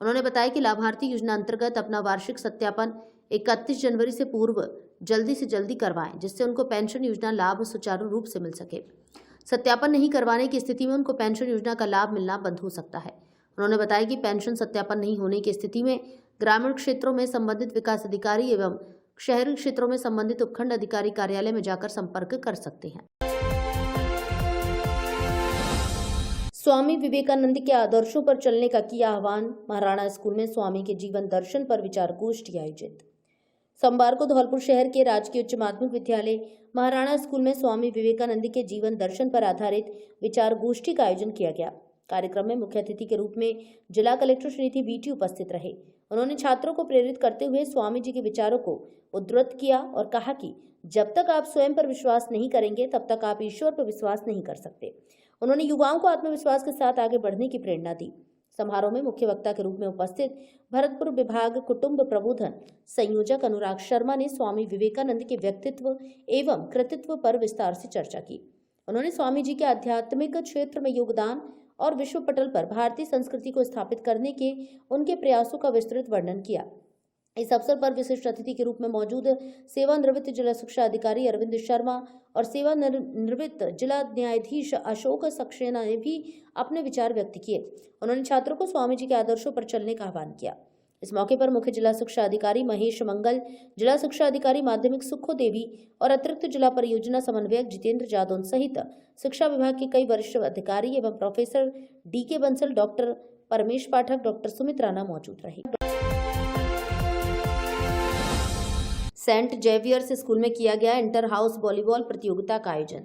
उन्होंने बताया कि लाभार्थी योजना अंतर्गत अपना वार्षिक सत्यापन 31 जनवरी से पूर्व जल्दी से जल्दी करवाएं, जिससे उनको पेंशन योजना लाभ सुचारू रूप से मिल सके। सत्यापन नहीं करवाने की स्थिति में उनको पेंशन योजना का लाभ मिलना बंद हो सकता है। उन्होंने बताया कि पेंशन सत्यापन नहीं होने की स्थिति में ग्रामीण क्षेत्रों में संबंधित विकास अधिकारी एवं शहरी क्षेत्रों में संबंधित उपखंड अधिकारी कार्यालय में जाकर संपर्क कर सकते हैं। स्वामी विवेकानंद के आदर्शों पर चलने का किया आह्वान। महाराणा स्कूल में स्वामी के जीवन दर्शन पर विचार गोष्ठी आयोजित। सोमवार को धौलपुर शहर के राजकीय उच्च माध्यमिक विद्यालय महाराणा स्कूल में स्वामी विवेकानंद के जीवन दर्शन पर आधारित विचार गोष्ठी का आयोजन किया गया। कार्यक्रम में मुख्य अतिथि के रूप में जिला कलेक्टर श्रीमती बीटी उपस्थित रहे। उन्होंने छात्रों को प्रेरित करते हुए स्वामी जी के विचारों को उद्धृत किया और कहा कि जब तक आप स्वयं पर विश्वास नहीं करेंगे तब तक आप ईश्वर पर विश्वास नहीं कर सकते। उन्होंने युवाओं को आत्मविश्वास के साथ आगे बढ़ने की प्रेरणा दी। समारोह में मुख्य वक्ता के रूप में उपस्थित भरतपुर विभाग कुटुंब प्रबोधन संयोजक अनुराग शर्मा ने स्वामी विवेकानंद के व्यक्तित्व एवं कृतित्व पर विस्तार से चर्चा की। उन्होंने स्वामी जी के आध्यात्मिक क्षेत्र में योगदान और विश्व पटल पर भारतीय संस्कृति को स्थापित करने के उनके प्रयासों का विस्तृत वर्णन किया। इस अवसर पर विशिष्ट अतिथि के रूप में मौजूद सेवानिवृत्त जिला शिक्षा अधिकारी अरविंद शर्मा और सेवानिवृत्त जिला न्यायाधीश अशोक सक्सेना ने भी अपने विचार व्यक्त किए। उन्होंने छात्रों को स्वामी जी के आदर्शों पर चलने का आह्वान किया। इस मौके पर मुख्य जिला शिक्षा अधिकारी महेश मंगल, जिला शिक्षा अधिकारी माध्यमिक सुखो देवी और अतिरिक्त जिला परियोजना समन्वयक जितेंद्र जादौन सहित शिक्षा विभाग के कई वरिष्ठ अधिकारी एवं professor DK Bansal, doctor Paramesh Pathak, doctor Sumit Rana मौजूद रहे। सेंट जेवियर्स स्कूल में किया गया इंटर हाउस वॉलीबॉल प्रतियोगिता का आयोजन।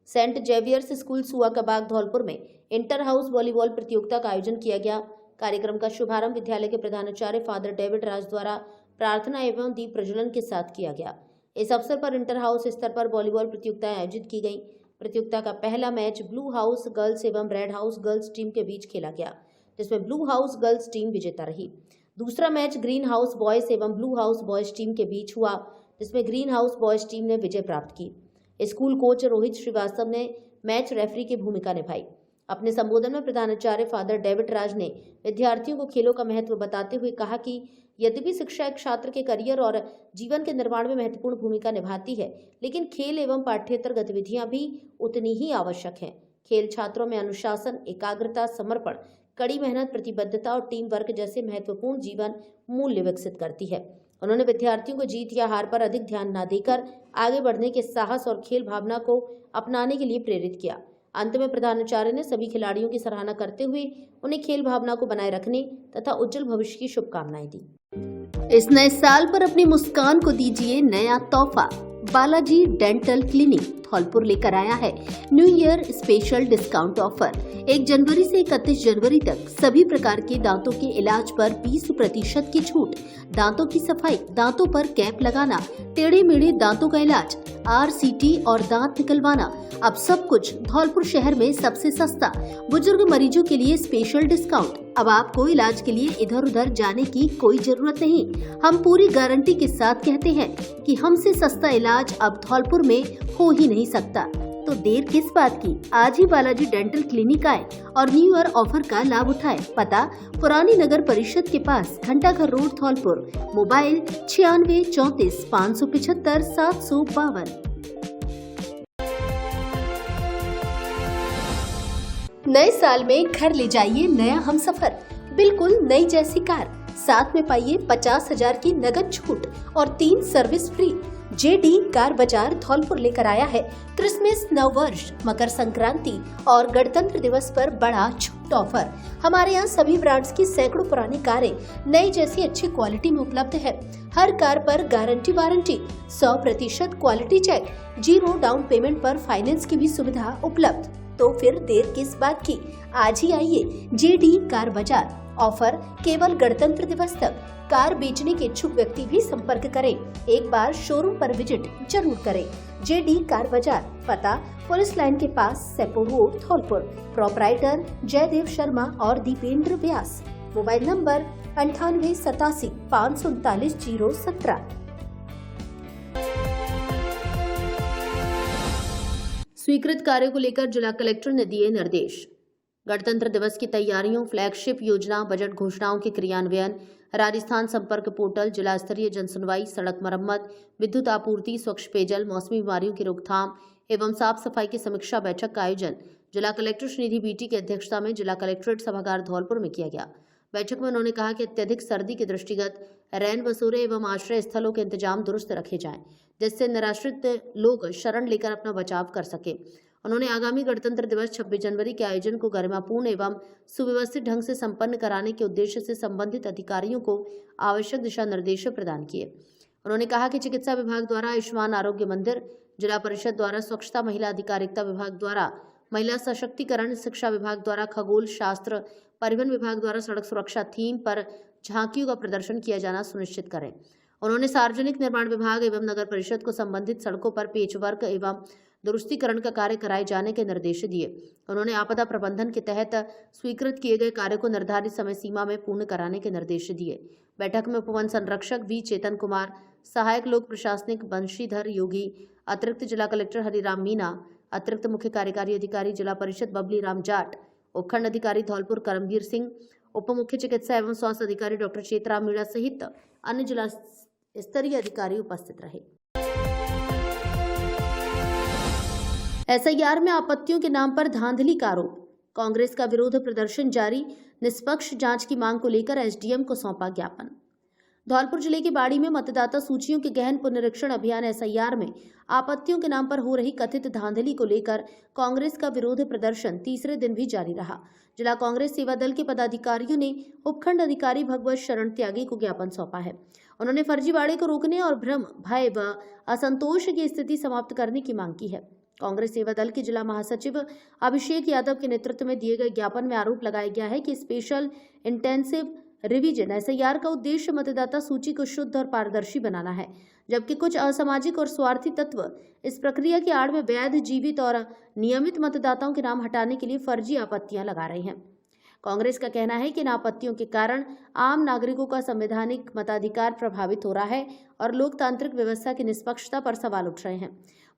सेंट जेवियर्स स्कूल सुआकाबाग धौलपुर में इंटर हाउस वॉलीबॉल प्रतियोगिता का आयोजन किया गया। कार्यक्रम का शुभारंभ विद्यालय के प्रधानाचार्य फादर डेविड राज द्वारा प्रार्थना एवं दीप प्रज्वलन के साथ किया गया। इस अवसर पर इंटर हाउस स्तर पर वॉलीबॉल प्रतियोगिताएं आयोजित की गई। प्रतियोगिता का पहला मैच ब्लू हाउस गर्ल्स एवं रेड हाउस गर्ल्स टीम के बीच खेला गया, जिसमें ब्लू हाउस गर्ल्स टीम विजेता रही। दूसरा मैच ग्रीन हाउस बॉयज एवं ब्लू हाउस बॉयज टीम के बीच हुआ, जिसमें ग्रीन हाउस बॉयज टीम ने विजय प्राप्त की। स्कूल कोच रोहित श्रीवास्तव ने मैच रेफरी की भूमिका निभाई। अपने संबोधन में प्रधानाचार्य फादर डेविड राज ने विद्यार्थियों को खेलों का महत्व बताते हुए कहा कि यद्यपि शिक्षा एक छात्र के करियर और जीवन के निर्माण में महत्वपूर्ण भूमिका निभाती है, लेकिन खेल एवं पाठ्येतर गतिविधियां भी उतनी ही आवश्यक हैं। खेल छात्रों में अनुशासन, एकाग्रता, समर्पण, कड़ी मेहनत, प्रतिबद्धता और टीम वर्क जैसे महत्वपूर्ण जीवन मूल्य विकसित करती है। उन्होंने विद्यार्थियों को जीत या हार पर अधिक ध्यान न देकर आगे बढ़ने के साहस और खेल भावना को अपनाने के लिए प्रेरित किया। अंत में प्रधानाचार्य ने सभी खिलाड़ियों की सराहना करते हुए उन्हें खेल भावना को बनाए रखने तथा उज्जवल भविष्य की शुभकामनाएं दी। इस नए साल पर अपनी मुस्कान को दीजिए नया तोहफा। बालाजी डेंटल क्लिनिक धौलपुर लेकर आया है new year special discount offer. 1 जनवरी से 31 जनवरी तक सभी प्रकार के दांतों के इलाज पर 20% की छूट। दांतों की सफाई, दांतों पर कैप लगाना, टेढ़े मेढ़े दांतों का इलाज, RCT और दांत निकलवाना, अब सब कुछ धौलपुर शहर में सबसे सस्ता। बुजुर्ग मरीजों के लिए स्पेशल डिस्काउंट। अब आपको इलाज के लिए इधर उधर जाने की कोई जरूरत नहीं। हम पूरी गारंटी के साथ कहते हैं कि हमसे सस्ता इलाज अब धौलपुर में हो ही नहीं सकता। तो देर किस बात की, आज ही बालाजी डेंटल क्लिनिक आए और न्यू ईयर ऑफर का लाभ उठाए। पता पुरानी नगर परिषद के पास, घंटाघर रोड, धौलपुर। मोबाइल 96 34 575 752। नए साल में घर ले जाइए नया हमसफर, बिल्कुल नई जैसी कार। साथ में पाइए 50,000 की नगद छूट और 3 सर्विस फ्री। JD कार बाजार धौलपुर लेकर आया है क्रिसमस, नववर्ष, मकर संक्रांति और गणतंत्र दिवस पर बड़ा छूट ऑफर। हमारे यहाँ सभी ब्रांड्स की सैकड़ों पुरानी कारें नई जैसी अच्छी क्वालिटी में उपलब्ध है। हर कार पर guarantee warranty, 100% quality check, 0 down payment पर फाइनेंस की भी सुविधा उपलब्ध। तो फिर देर किस बात की, आज ही आइए JD कार बाजार। ऑफर केवल गणतंत्र दिवस तक। कार बेचने के इच्छुक व्यक्ति भी संपर्क करें। एक बार शोरूम पर विजिट जरूर करें। JD कार बाजार, पता पुलिस लाइन के पास, सेपो रोड, धौलपुर। प्रोपराइटर जयदेव शर्मा और दीपेंद्र व्यास। Mobile number 98 87 539 017। स्वीकृत कार्यों को लेकर जिला कलेक्टर ने दिए निर्देश। गणतंत्र दिवस की तैयारियों, फ्लैगशिप योजना, बजट घोषणाओं के क्रियान्वयन, राजस्थान संपर्क पोर्टल, जिला स्तरीय जनसुनवाई, सड़क मरम्मत, विद्युत आपूर्ति, स्वच्छ पेयजल, मौसमी बीमारियों की रोकथाम एवं साफ सफाई की समीक्षा बैठक का आयोजन जिला कलेक्टर श्रीनिधि बीटी की अध्यक्षता में जिला कलेक्ट्रेट सभागार धौलपुर में किया गया। बैठक में उन्होंने कहा कि अत्यधिक सर्दी के दृष्टिगत रैन बसेरे एवं आश्रय स्थलों के इंतजाम दुरुस्त रखे जाएं, जिससे निराश्रित लोग शरण लेकर अपना बचाव कर सके। उन्होंने आगामी गणतंत्र दिवस 26 जनवरी के आयोजन को गरिमापूर्ण एवं सुव्यवस्थित ढंग से संपन्न कराने के उद्देश्य से संबंधित अधिकारियों को आवश्यक दिशा निर्देश प्रदान किए। उन्होंने कहा कि चिकित्सा विभाग द्वारा आयुष्मान आरोग्य मंदिर, जिला परिषद द्वारा स्वच्छता, महिला अधिकारिता विभाग द्वारा महिला सशक्तिकरण, शिक्षा विभाग द्वारा खगोल शास्त्र, परिवहन विभाग द्वारा सड़क सुरक्षा थीम पर झांकियों का प्रदर्शन किया जाना सुनिश्चित करें। उन्होंने सार्वजनिक निर्माण विभाग एवं नगर परिषद को संबंधित सड़कों पर पेचवर्क एवं दुरुस्तीकरण का कार्य कराए जाने के निर्देश दिए। उन्होंने आपदा प्रबंधन के तहत स्वीकृत किए गए कार्य को निर्धारित समय सीमा में पूर्ण कराने के निर्देश दिए। बैठक में उपवन संरक्षक V चेतन कुमार, सहायक लोक प्रशासनिक बंशीधर योगी, अतिरिक्त जिला कलेक्टर हरिराम मीना, अतिरिक्त मुख्य कार्यकारी अधिकारी जिला परिषद बबली राम जाट, उपखंड अधिकारी धौलपुर करमवीर सिंह, उप मुख्य चिकित्सा एवं स्वास्थ्य अधिकारी डॉक्टर चेतराम मीणा सहित अन्य जिला स्तरीय अधिकारी उपस्थित रहे। SIR में आपत्तियों के नाम पर धांधली का आरोप, कांग्रेस का विरोध प्रदर्शन जारी, निष्पक्ष जांच की मांग को लेकर SDM को सौंपा ज्ञापन। धौलपुर जिले के बाड़ी में मतदाता सूचियों के गहन पुनरीक्षण अभियान SIR में आपत्तियों के नाम पर हो रही कथित धांधली को लेकर कांग्रेस का विरोध प्रदर्शन तीसरे दिन भी जारी रहा। जिला कांग्रेस सेवा दल के पदाधिकारियों ने उपखंड अधिकारी भगवत शरण त्यागी को ज्ञापन सौंपा है। उन्होंने फर्जीवाड़े को रोकने और भ्रम, भय व असंतोष की स्थिति समाप्त करने की मांग की है। कांग्रेस सेवा दल के जिला महासचिव अभिषेक यादव के नेतृत्व में दिए गए ज्ञापन में आरोप लगाया गया है कि स्पेशल इंटेंसिव रिवीजन SIR का उद्देश्य मतदाता सूची को शुद्ध और पारदर्शी बनाना है, जबकि कुछ असामाजिक और स्वार्थी तत्व इस प्रक्रिया की आड़ में वैध, जीवित और नियमित मतदाताओं के नाम हटाने के लिए फर्जी आपत्तियां लगा रहे हैं। कांग्रेस का कहना है कि इन आपत्तियों के कारण आम नागरिकों का संवैधानिक मताधिकार प्रभावित हो रहा है और लोकतांत्रिक व्यवस्था की निष्पक्षता पर सवाल उठ रहे हैं।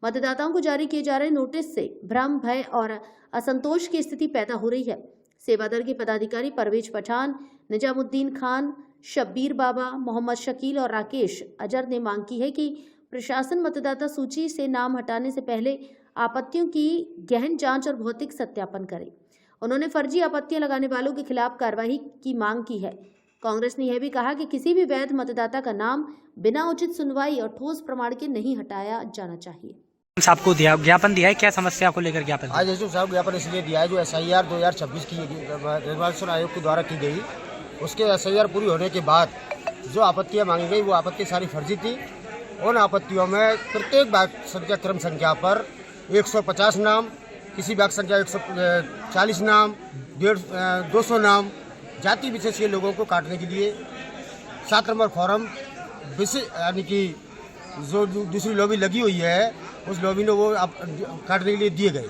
मतदाताओं को जारी किए जा रहे नोटिस से भ्रम, भय और असंतोष की स्थिति पैदा हो रही है। सेवादल के पदाधिकारी परवेज पठान, निजामुद्दीन खान, शब्बीर बाबा, मोहम्मद शकील और राकेश अजहर ने मांग की है कि प्रशासन मतदाता सूची से नाम हटाने से पहले आपत्तियों की गहन जांच और भौतिक सत्यापन करे। उन्होंने फर्जी आपत्तियां लगाने वालों के खिलाफ कार्रवाई की मांग की है। कांग्रेस ने यह भी कहा कि किसी भी वैध मतदाता का नाम बिना उचित सुनवाई और ठोस प्रमाण के नहीं हटाया जाना चाहिए। आपको ज्ञापन दिया है, क्या समस्या को लेकर ज्ञापन? आज एसडीएम साहब ज्ञापन इसलिए दिया है, जो SIR 2026 की निर्वाचन आयोग के द्वारा की गई, उसके SIR पूरी होने के बाद जो आपत्तियां मांगी गई वो आपत्ति सारी फर्जी थी। उन आपत्तियों में प्रत्येक वार्ड संख्या क्रम संख्या पर 150 नाम, किसी वार्ड संख्या 140 नाम, 200 नाम जाति विशेष के लोगों को काटने के लिए 7 नंबर फॉर्म यानी कि जो दूसरी लॉबी लगी हुई है उस लॉबी ने वो काटने के लिए दिए गए।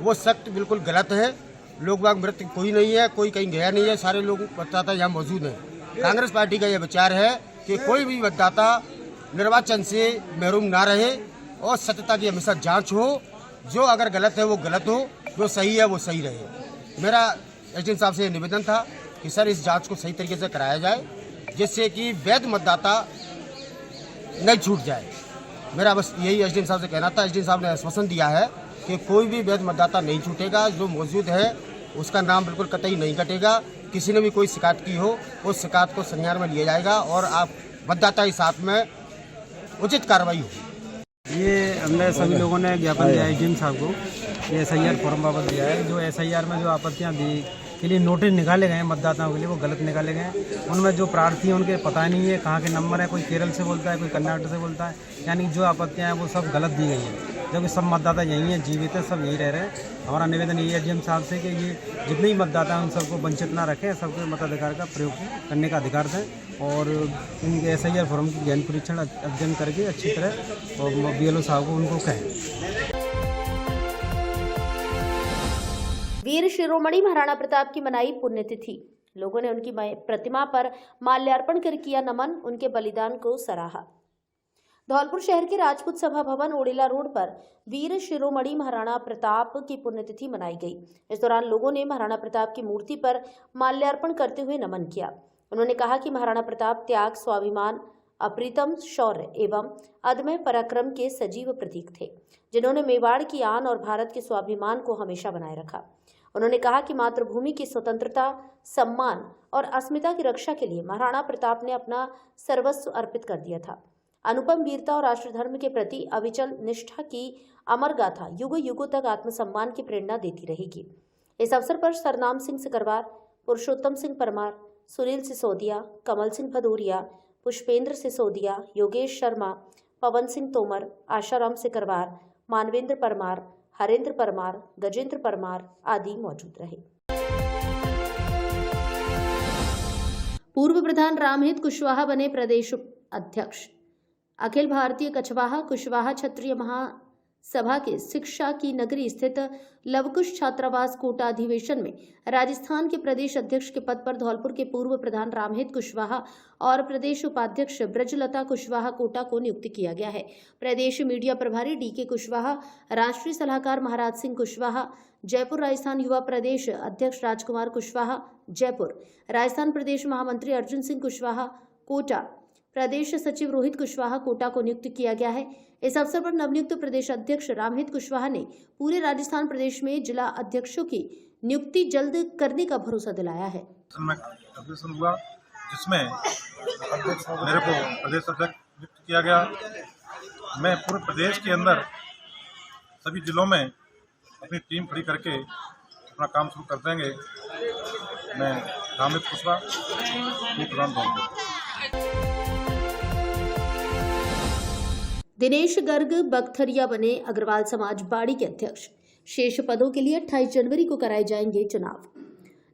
वो सख्त बिल्कुल गलत है। लोग बाग मृत कोई नहीं है, कोई कहीं गया नहीं है, सारे लोग मतदाता यहाँ मौजूद हैं। कांग्रेस पार्टी का यह विचार है कि कोई भी मतदाता निर्वाचन से महरूम ना रहे और सत्यता की हमेशा जांच हो। जो अगर गलत है वो गलत हो, जो सही है वो सही रहे। मेरा एसडीएम साहब से निवेदन था कि सर इस जांच को सही तरीके से कराया जाए, जिससे कि वैध मतदाता नहीं छूट जाए। मेरा बस यही एसडीएम साहब से कहना था। एसडीएम साहब ने आश्वासन दिया है कि कोई भी वैध मतदाता नहीं छूटेगा, जो मौजूद है उसका नाम बिल्कुल कतई नहीं कटेगा। किसी ने भी कोई शिकायत की हो उस शिकायत को संज्ञान में लिया जाएगा और आप मतदाता के साथ में उचित कार्रवाई होगी। ये हमने सभी लोगों ने ज्ञापन दिया है एसडीएम साहब को, ये SIR फॉर्म बाबत दिया है। जो SIR में जो आपत्तियाँ दी के लिए नोटिस निकाले गए हैं मतदाताओं के लिए, वो गलत निकाले गए हैं। उनमें जो प्रार्थी हैं उनके पता नहीं है कहाँ के नंबर है, कोई केरल से बोलता है, कोई कर्नाटक से बोलता है, यानी जो आपत्तियाँ हैं वो सब गलत दी गई हैं, जबकि सब मतदाता यहीं हैं, जीवित हैं, सब यहीं रह रहे हैं। हमारा निवेदन यही है एसडीएम साहब से कि ये जितने भी मतदाता हैं उन सबको वंचित ना रखें, सबको मताधिकार का प्रयोग करने का अधिकार दें और इनके SIR फॉर्म की ज्ञान परीक्षण अध्ययन करके अच्छी तरह और BLO साहब को उनको कहें। वीर शिरोमणि महाराणा प्रताप की मनाई पुण्यतिथि। लोगों ने उनकी प्रतिमा पर माल्यार्पण कर किया नमन, उनके बलिदान को सराहा। धौलपुर शहर के राजपूत सभा भवन ओडेला रोड पर वीर शिरोमणि महाराणा प्रताप की पुण्यतिथि मनाई गई। इस दौरान लोगों ने महाराणा प्रताप की मूर्ति पर माल्यार्पण करते हुए नमन किया। उन्होंने कहा कि महाराणा प्रताप त्याग, स्वाभिमान, अप्रीतम शौर्य एवं अदम्य पराक्रम के सजीव प्रतीक थे, जिन्होंने मेवाड़ की आन और भारत के स्वाभिमान को हमेशा बनाए रखा। उन्होंने कहा कि मातृभूमि की स्वतंत्रता, सम्मान और अस्मिता की रक्षा के लिए महाराणा प्रताप ने अपना सर्वस्व अर्पित कर दिया था। अनुपम वीरता और राष्ट्रधर्म के प्रति अविचल निष्ठा की अमर गाथा युगों युगों तक आत्मसम्मान की प्रेरणा देती रहेगी। इस अवसर पर सरनाम सिंह सिकरवार, पुरुषोत्तम सिंह परमार, सुनील सिसोदिया, कमल सिंह भदौरिया, पुष्पेंद्र सिसोदिया, योगेश शर्मा, पवन सिंह तोमर, आशाराम सिकरवार, मानवेंद्र परमार, हरेंद्र परमार, गजेंद्र परमार आदि मौजूद रहे। पूर्व प्रधान रामहित कुशवाहा बने प्रदेश अध्यक्ष। अखिल भारतीय कछवाहा कुशवाहा क्षत्रिय महासभा के शिक्षा की नगरी स्थित लवकुश छात्रावास कोटा अधिवेशन में राजस्थान के प्रदेश अध्यक्ष के पद पर धौलपुर के पूर्व प्रधान रामहित कुशवाहा और प्रदेश उपाध्यक्ष ब्रजलता कुशवाहा कोटा को नियुक्त किया गया है। प्रदेश मीडिया प्रभारी DK कुशवाहा, राष्ट्रीय सलाहकार महाराज सिंह कुशवाहा, जयपुर राजस्थान युवा प्रदेश अध्यक्ष राजकुमार कुशवाहा, जयपुर राजस्थान प्रदेश महामंत्री अर्जुन सिंह कुशवाहा कोटा, प्रदेश सचिव रोहित कुशवाहा कोटा को नियुक्त किया गया है। इस अवसर पर नवनियुक्त प्रदेश अध्यक्ष रामहित कुशवाहा ने पूरे राजस्थान प्रदेश में जिला अध्यक्षों की नियुक्ति जल्द करने का भरोसा दिलाया है। हुआ जिसमें मेरे को प्रदेश अध्यक्ष नियुक्त किया गया। मैं पूरे प्रदेश के अंदर सभी जिलों में अपनी टीम खड़ी करके अपना काम शुरू कर देंगे। मैं रामहित कुशवाहा प्रधान धौलपुर। दिनेश गर्ग बख्तरिया बने अग्रवाल समाज बाड़ी के अध्यक्ष। शेष पदों के लिए 28 जनवरी को कराए जाएंगे चुनाव।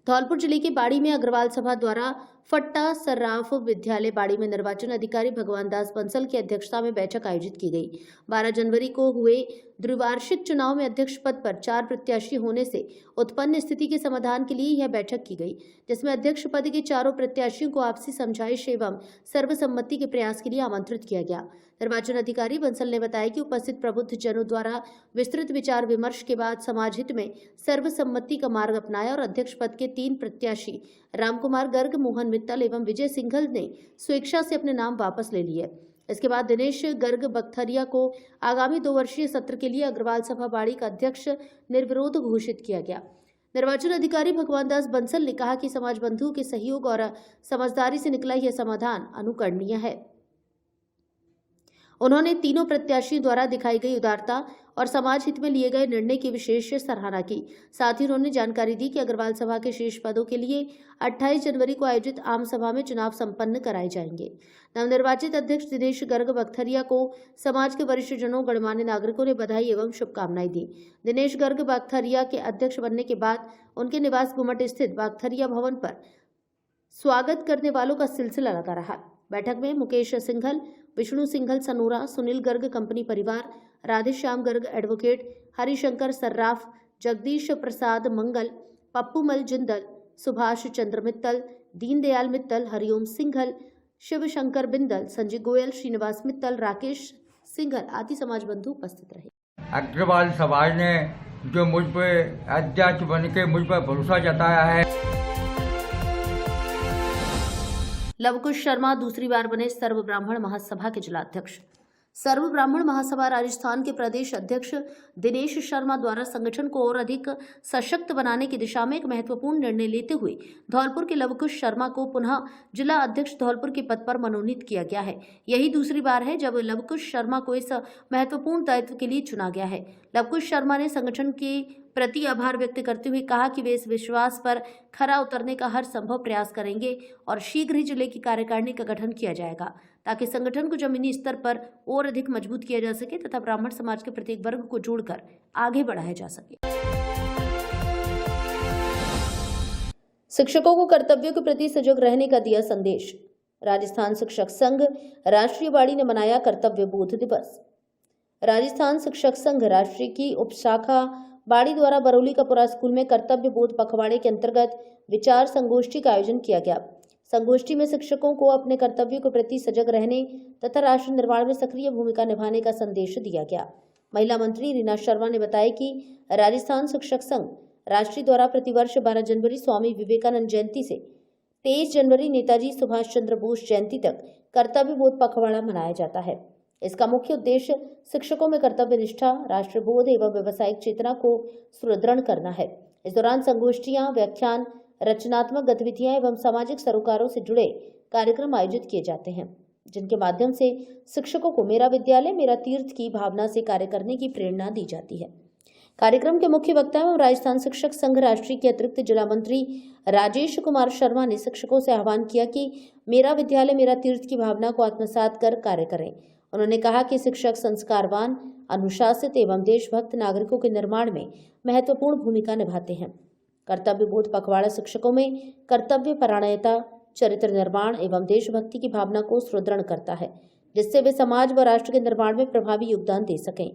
धौलपुर जिले के बाड़ी में अग्रवाल सभा द्वारा फट्टा सर्राफ विद्यालय बाड़ी में निर्वाचन अधिकारी भगवान दास बंसल की अध्यक्षता में बैठक आयोजित की गई। 12 जनवरी को हुए द्विवार्षिक चुनाव में अध्यक्ष पद पर 4 प्रत्याशी होने से उत्पन्न स्थिति के समाधान के लिए यह बैठक की गई, जिसमें अध्यक्ष पद के चारों प्रत्याशियों को आपसी समझाइश एवं सर्वसम्मति के प्रयास के लिए आमंत्रित किया गया। निर्वाचन अधिकारी बंसल ने बताया कि उपस्थित प्रबुद्ध जनों द्वारा विस्तृत विचार विमर्श के बाद समाज हित में सर्वसम्मति का मार्ग अपनाया और अध्यक्ष पद के 3 प्रत्याशी रामकुमार गर्ग, मोहन मित्तल एवं विजय सिंघल ने स्वेच्छा से अपने नाम वापस ले लिए। इसके बाद दिनेश गर्ग बख्तरिया को आगामी 2 वर्षीय सत्र के लिए अग्रवाल सभा बाड़ी का अध्यक्ष निर्विरोध घोषित किया गया। निर्वाचन अधिकारी भगवान दास बंसल ने कहा कि समाज बंधुओं के सहयोग और समझदारी से निकला यह समाधान अनुकरणीय है। उन्होंने तीनों प्रत्याशियों द्वारा दिखाई गई उदारता और समाज हित में लिए गए निर्णय की विशेष सराहना की। साथ ही उन्होंने जानकारी दी कि अग्रवाल सभा के शेष पदों के लिए 28 जनवरी को आयोजित आम सभा में चुनाव संपन्न कराए जाएंगे। नवनिर्वाचित अध्यक्ष दिनेश गर्ग बख्तरिया को समाज के वरिष्ठ जनों, गणमान्य नागरिकों ने बधाई एवं शुभकामनाएं दी। दिनेश गर्ग बख्तरिया के अध्यक्ष बनने के बाद उनके निवास गुमट स्थित बख्तरिया भवन पर स्वागत करने वालों का सिलसिला लगा रहा। बैठक में मुकेश सिंघल, विष्णु सिंघल सनोरा, सुनील गर्ग कंपनी परिवार, राधेश्याम गर्ग एडवोकेट, हरिशंकर सर्राफ, जगदीश प्रसाद मंगल, पप्पू मल जिंदल, सुभाष चंद्र मित्तल, दीनदयाल मित्तल, हरिओम सिंघल, शिवशंकर बिंदल, संजय गोयल, श्रीनिवास मित्तल, राकेश सिंघल आदि समाज बंधु उपस्थित रहे। अग्रवाल समाज ने जो मुझ पर अध्यक्ष बन के मुझ पर भरोसा जताया है। लवकुश शर्मा दूसरी बार बने सर्व ब्राह्मण महासभा के जिलाध्यक्ष। सर्व ब्राह्मण महासभा राजस्थान के प्रदेश अध्यक्ष दिनेश शर्मा द्वारा संगठन को और अधिक सशक्त बनाने की दिशा में एक महत्वपूर्ण निर्णय लेते हुए धौलपुर के लवकुश शर्मा को पुनः जिला अध्यक्ष धौलपुर के पद पर मनोनीत किया गया है। यही दूसरी बार है जब लवकुश शर्मा को इस महत्वपूर्ण दायित्व के लिए चुना गया है। लवकुश शर्मा ने संगठन के प्रति आभार व्यक्त करते हुए कहा कि वे इस विश्वास पर खरा उतरने का हर संभव प्रयास करेंगे और शीघ्र ही जिले की कार्यकारिणी का गठन किया जाएगा ताकि संगठन को जमीनी स्तर पर और अधिक मजबूत किया जा सके तथा ब्राह्मण समाज के प्रत्येक वर्ग को जोड़कर आगे बढ़ाया जा सके। शिक्षकों को कर्तव्यों के प्रति सजग रहने का दिया संदेश। राजस्थान शिक्षक संघ राष्ट्रीय बाड़ी ने मनाया कर्तव्य बोध दिवस। राजस्थान शिक्षक संघ राष्ट्रीय की उपशाखा बाड़ी द्वारा बरौली कपुरा स्कूल में कर्तव्य बोध पखवाड़े के अंतर्गत विचार संगोष्ठी का आयोजन किया गया। संगोष्ठी में शिक्षकों को अपने कर्तव्यों के प्रति सजग रहने तथा राष्ट्र निर्माण में सक्रिय भूमिका निभाने का संदेश दिया गया। महिला मंत्री रीना शर्मा ने बताया कि राजस्थान शिक्षक संघ राष्ट्रीय द्वारा प्रतिवर्ष 12 जनवरी स्वामी विवेकानंद जयंती से 23 जनवरी नेताजी सुभाष चंद्र बोस जयंती तक कर्तव्य बोध पखवाड़ा मनाया जाता है। इसका मुख्य उद्देश्य शिक्षकों में कर्तव्य निष्ठा, राष्ट्रबोध एवं व्यावसायिक चेतना को सुदृढ़ करना है। इस दौरान संगोष्ठियां, व्याख्यान, रचनात्मक गतिविधियां एवं सामाजिक सरोकारों से जुड़े कार्यक्रम आयोजित किए जाते हैं, जिनके माध्यम से शिक्षकों को मेरा विद्यालय मेरा तीर्थ की भावना से कार्य करने की प्रेरणा दी जाती है। कार्यक्रम के मुख्य वक्ता एवं राजस्थान शिक्षक संघ राष्ट्रीय के अतिरिक्त जिला मंत्री राजेश कुमार शर्मा ने शिक्षकों से आह्वान किया कि मेरा विद्यालय मेरा तीर्थ की भावना को आत्मसात कर कार्य करें। उन्होंने कहा कि शिक्षक संस्कारवान, अनुशासित एवं देशभक्त नागरिकों के निर्माण में महत्वपूर्ण भूमिका निभाते हैं। कर्तव्य बोध पखवाड़ा शिक्षकों में कर्तव्य परायणता, चरित्र निर्माण एवं देशभक्ति की भावना को सुदृढ़ करता है, जिससे वे समाज व राष्ट्र के निर्माण में प्रभावी योगदान दे सकें।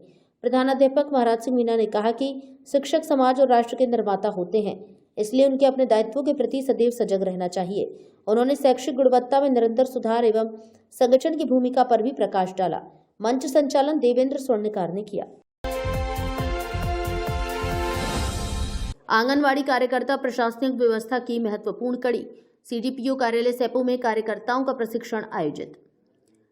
प्रधानाध्यापक महाराज सिंह मीना ने कहा कि शिक्षक समाज और राष्ट्र के निर्माता होते हैं, इसलिए उनके अपने दायित्वों के प्रति सदैव सजग रहना चाहिए। उन्होंने शैक्षिक गुणवत्ता में निरंतर सुधार एवं संगठन की भूमिका पर भी प्रकाश डाला। मंच संचालन देवेंद्र स्वर्णकार ने किया। आंगनवाड़ी कार्यकर्ता प्रशासनिक व्यवस्था की महत्वपूर्ण कड़ी। सीडीपीओ कार्यालय सेपू में कार्यकर्ताओं का प्रशिक्षण आयोजित।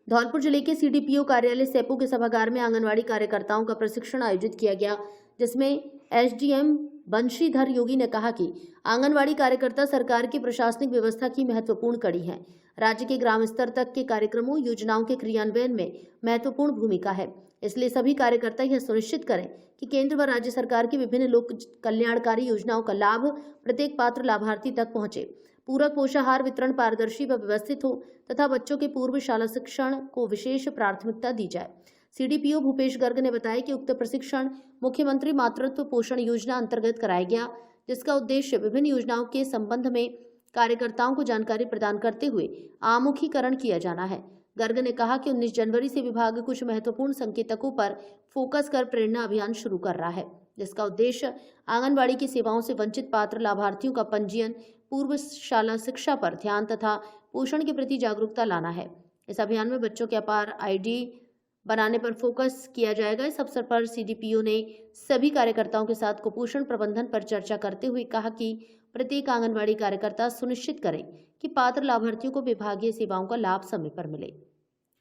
धौलपुर जिले के सीडीपीओ कार्यालय सेपू के सभागार में आंगनवाड़ी कार्यकर्ताओं का प्रशिक्षण आयोजित किया गया, जिसमें एसडीएम बंशीधर योगी ने कहा कि आंगनवाड़ी कार्यकर्ता सरकार की प्रशासनिक व्यवस्था की महत्वपूर्ण कड़ी है। राज्य के ग्राम स्तर तक के कार्यक्रमों, योजनाओं के क्रियान्वयन में महत्वपूर्ण भूमिका है। इसलिए सभी कार्यकर्ता यह सुनिश्चित करें कि केंद्र व राज्य सरकार की विभिन्न लोक कल्याणकारी योजनाओं का लाभ प्रत्येक पात्र लाभार्थी तक पहुंचे। पूरक पोषाहार वितरण पारदर्शी व व्यवस्थित हो तथा बच्चों के पूर्व शाला शिक्षण को विशेष प्राथमिकता दी जाए। सीडीपीओ भूपेश गर्ग ने बताया कि उक्त प्रशिक्षण मुख्यमंत्री मातृत्व पोषण योजना अंतर्गत कराया गया, जिसका उद्देश्य विभिन्न योजनाओं के संबंध में कार्यकर्ताओं को जानकारी प्रदान करते हुए आमुखीकरण किया जाना है। गर्ग ने कहा कि 19 जनवरी से विभाग कुछ महत्वपूर्ण संकेतकों पर फोकस कर प्रेरणा अभियान शुरू कर रहा है, जिसका उद्देश्य आंगनबाड़ी की सेवाओं से वंचित पात्र लाभार्थियों का पंजीयन, पूर्व शाला शिक्षा पर ध्यान तथा पोषण के प्रति जागरूकता लाना है। इस अभियान में बच्चों के अपार आईडी बनाने पर फोकस किया जाएगा। इस अवसर पर सीडीपीओ ने सभी कार्यकर्ताओं के साथ कुपोषण प्रबंधन पर चर्चा करते हुए कहा कि प्रत्येक आंगनबाड़ी कार्यकर्ता सुनिश्चित करें कि पात्र लाभार्थियों को विभागीय सेवाओं का लाभ समय पर मिले।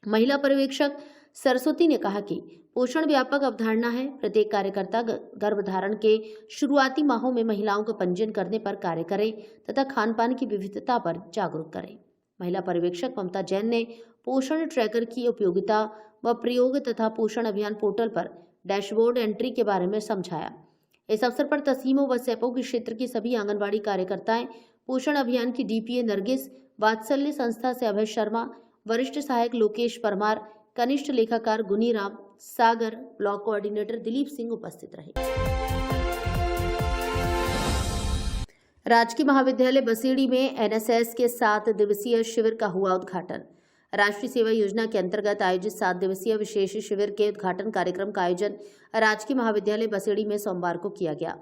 महिला पर्यवेक्षक सरस्वती ने कहा कि पोषण व्यापक अवधारणा है। प्रत्येक कार्यकर्ता गर्भधारण के शुरुआती माहों में महिलाओं का पंजीयन करने पर कार्य करें तथा खान पान की विविधता पर जागरूक करें। महिला पर्यवेक्षक ममता जैन ने पोषण ट्रैकर की उपयोगिता व प्रयोग तथा पोषण अभियान पोर्टल पर डैशबोर्ड एंट्री के बारे में समझाया। इस अवसर पर तहसीमों व सैपो के क्षेत्र की सभी आंगनबाड़ी कार्यकर्ताएं, पोषण अभियान की डीपीए नरगिस, वात्सल्य संस्था से अभय शर्मा, वरिष्ठ सहायक लोकेश परमार, कनिष्ठ लेखाकार गुनीराम सागर, ब्लॉक कोऑर्डिनेटर दिलीप सिंह उपस्थित रहे। राजकीय महाविद्यालय बसेड़ी में एनएसएस के 7 दिवसीय शिविर का हुआ उद्घाटन। राष्ट्रीय सेवा योजना के अंतर्गत आयोजित 7 दिवसीय विशेष शिविर के उद्घाटन कार्यक्रम का आयोजन राजकीय महाविद्यालय बसेड़ी में सोमवार को किया गया।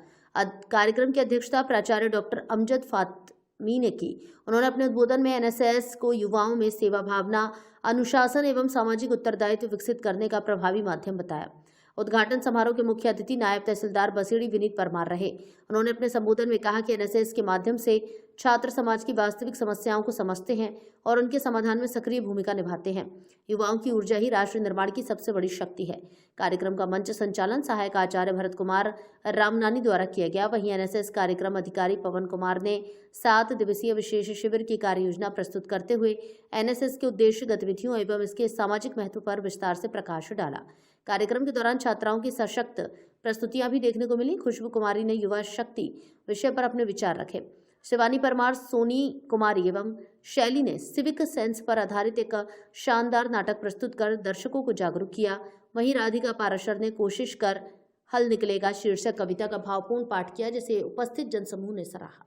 कार्यक्रम की अध्यक्षता प्राचार्य डॉक्टर अमजद फातमी ने की। उन्होंने अपने उद्बोधन में एनएसएस को युवाओं में सेवा भावना, अनुशासन एवं सामाजिक उत्तरदायित्व विकसित करने का प्रभावी माध्यम बताया। उद्घाटन समारोह के मुख्य अतिथि नायब तहसीलदार बसेड़ी विनीत परमार रहे। उन्होंने अपने संबोधन में कहा कि एनएसएस के माध्यम से छात्र समाज की वास्तविक समस्याओं को समझते हैं और उनके समाधान में सक्रिय भूमिका निभाते हैं। युवाओं की ऊर्जा ही राष्ट्र निर्माण की सबसे बड़ी शक्ति है। कार्यक्रम का मंच संचालन सहायक आचार्य भरत कुमार रामनानी द्वारा किया गया। वहीं एनएसएस कार्यक्रम अधिकारी पवन कुमार ने 7 दिवसीय विशेष शिविर की कार्य योजना प्रस्तुत करते हुए एनएसएस के उद्देश्य, गतिविधियों एवं इसके सामाजिक महत्व पर विस्तार से प्रकाश डाला। कार्यक्रम के दौरान छात्राओं की सशक्त प्रस्तुतियां भी देखने को मिली। खुशबू कुमारी ने युवा शक्ति विषय पर अपने विचार रखे। शिवानी परमार, सोनी कुमारी एवं शैली ने सिविक सेंस पर आधारित एक शानदार नाटक प्रस्तुत कर दर्शकों को जागरूक किया। वहीं राधिका पाराशर ने कोशिश कर हल निकलेगा शीर्षक कविता का भावपूर्ण पाठ किया, जिसे उपस्थित जनसमूह ने सराहा।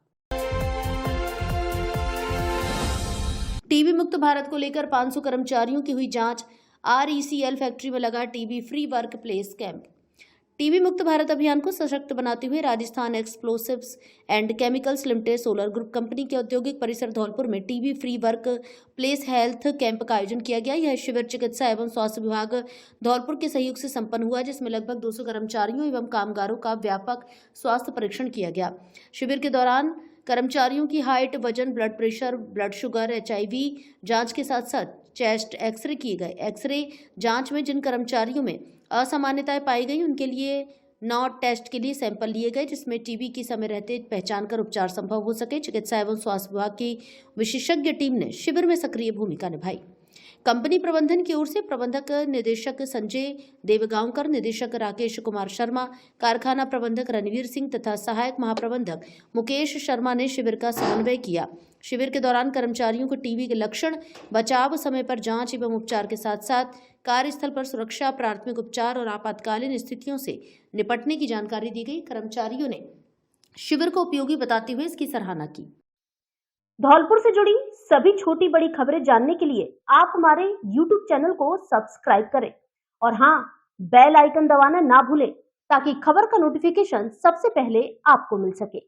टीबी मुक्त भारत को लेकर 500 कर्मचारियों की हुई जांच। RECL फैक्ट्री में लगा TB free work place camp. TB मुक्त भारत अभियान को सशक्त बनाते हुए Rajasthan explosives and chemicals limited solar group company के औद्योगिक परिसर धौलपुर में TB free work place health camp का आयोजन किया गया। यह शिविर चिकित्सा एवं स्वास्थ्य विभाग धौलपुर के सहयोग से संपन्न हुआ, जिसमें लगभग 200 कर्मचारियों एवं कामगारों का व्यापक स्वास्थ्य परीक्षण किया गया। शिविर के दौरान कर्मचारियों की हाइट, वजन, blood pressure, blood sugar, HIV जांच के साथ साथ चेस्ट एक्सरे किए गए। एक्सरे जांच में जिन कर्मचारियों में असामान्यताएं पाई गई, उनके लिए 9 टेस्ट के लिए सैंपल लिए गए, जिसमें टीबी की समय रहते पहचान कर उपचार संभव हो सके। चिकित्सा एवं स्वास्थ्य विभाग की विशेषज्ञ टीम ने शिविर में सक्रिय भूमिका निभाई। कंपनी प्रबंधन की ओर से प्रबंधक निदेशक संजय देवगांवकर, निदेशक राकेश कुमार शर्मा, कारखाना प्रबंधक रणवीर सिंह तथा सहायक महाप्रबंधक मुकेश शर्मा ने शिविर का समन्वय किया। शिविर के दौरान कर्मचारियों को टीबी के लक्षण, बचाव, समय पर जांच एवं उपचार के साथ साथ कार्यस्थल पर सुरक्षा, प्राथमिक उपचार और आपातकालीन स्थितियों से निपटने की जानकारी दी गई। कर्मचारियों ने शिविर को उपयोगी बताते हुए इसकी सराहना की। धौलपुर से जुड़ी सभी छोटी बड़ी खबरें जानने के लिए आप हमारे YouTube चैनल को सब्सक्राइब करें और हाँ, बेल आइकन दबाना ना भूलें ताकि खबर का नोटिफिकेशन सबसे पहले आपको मिल सके।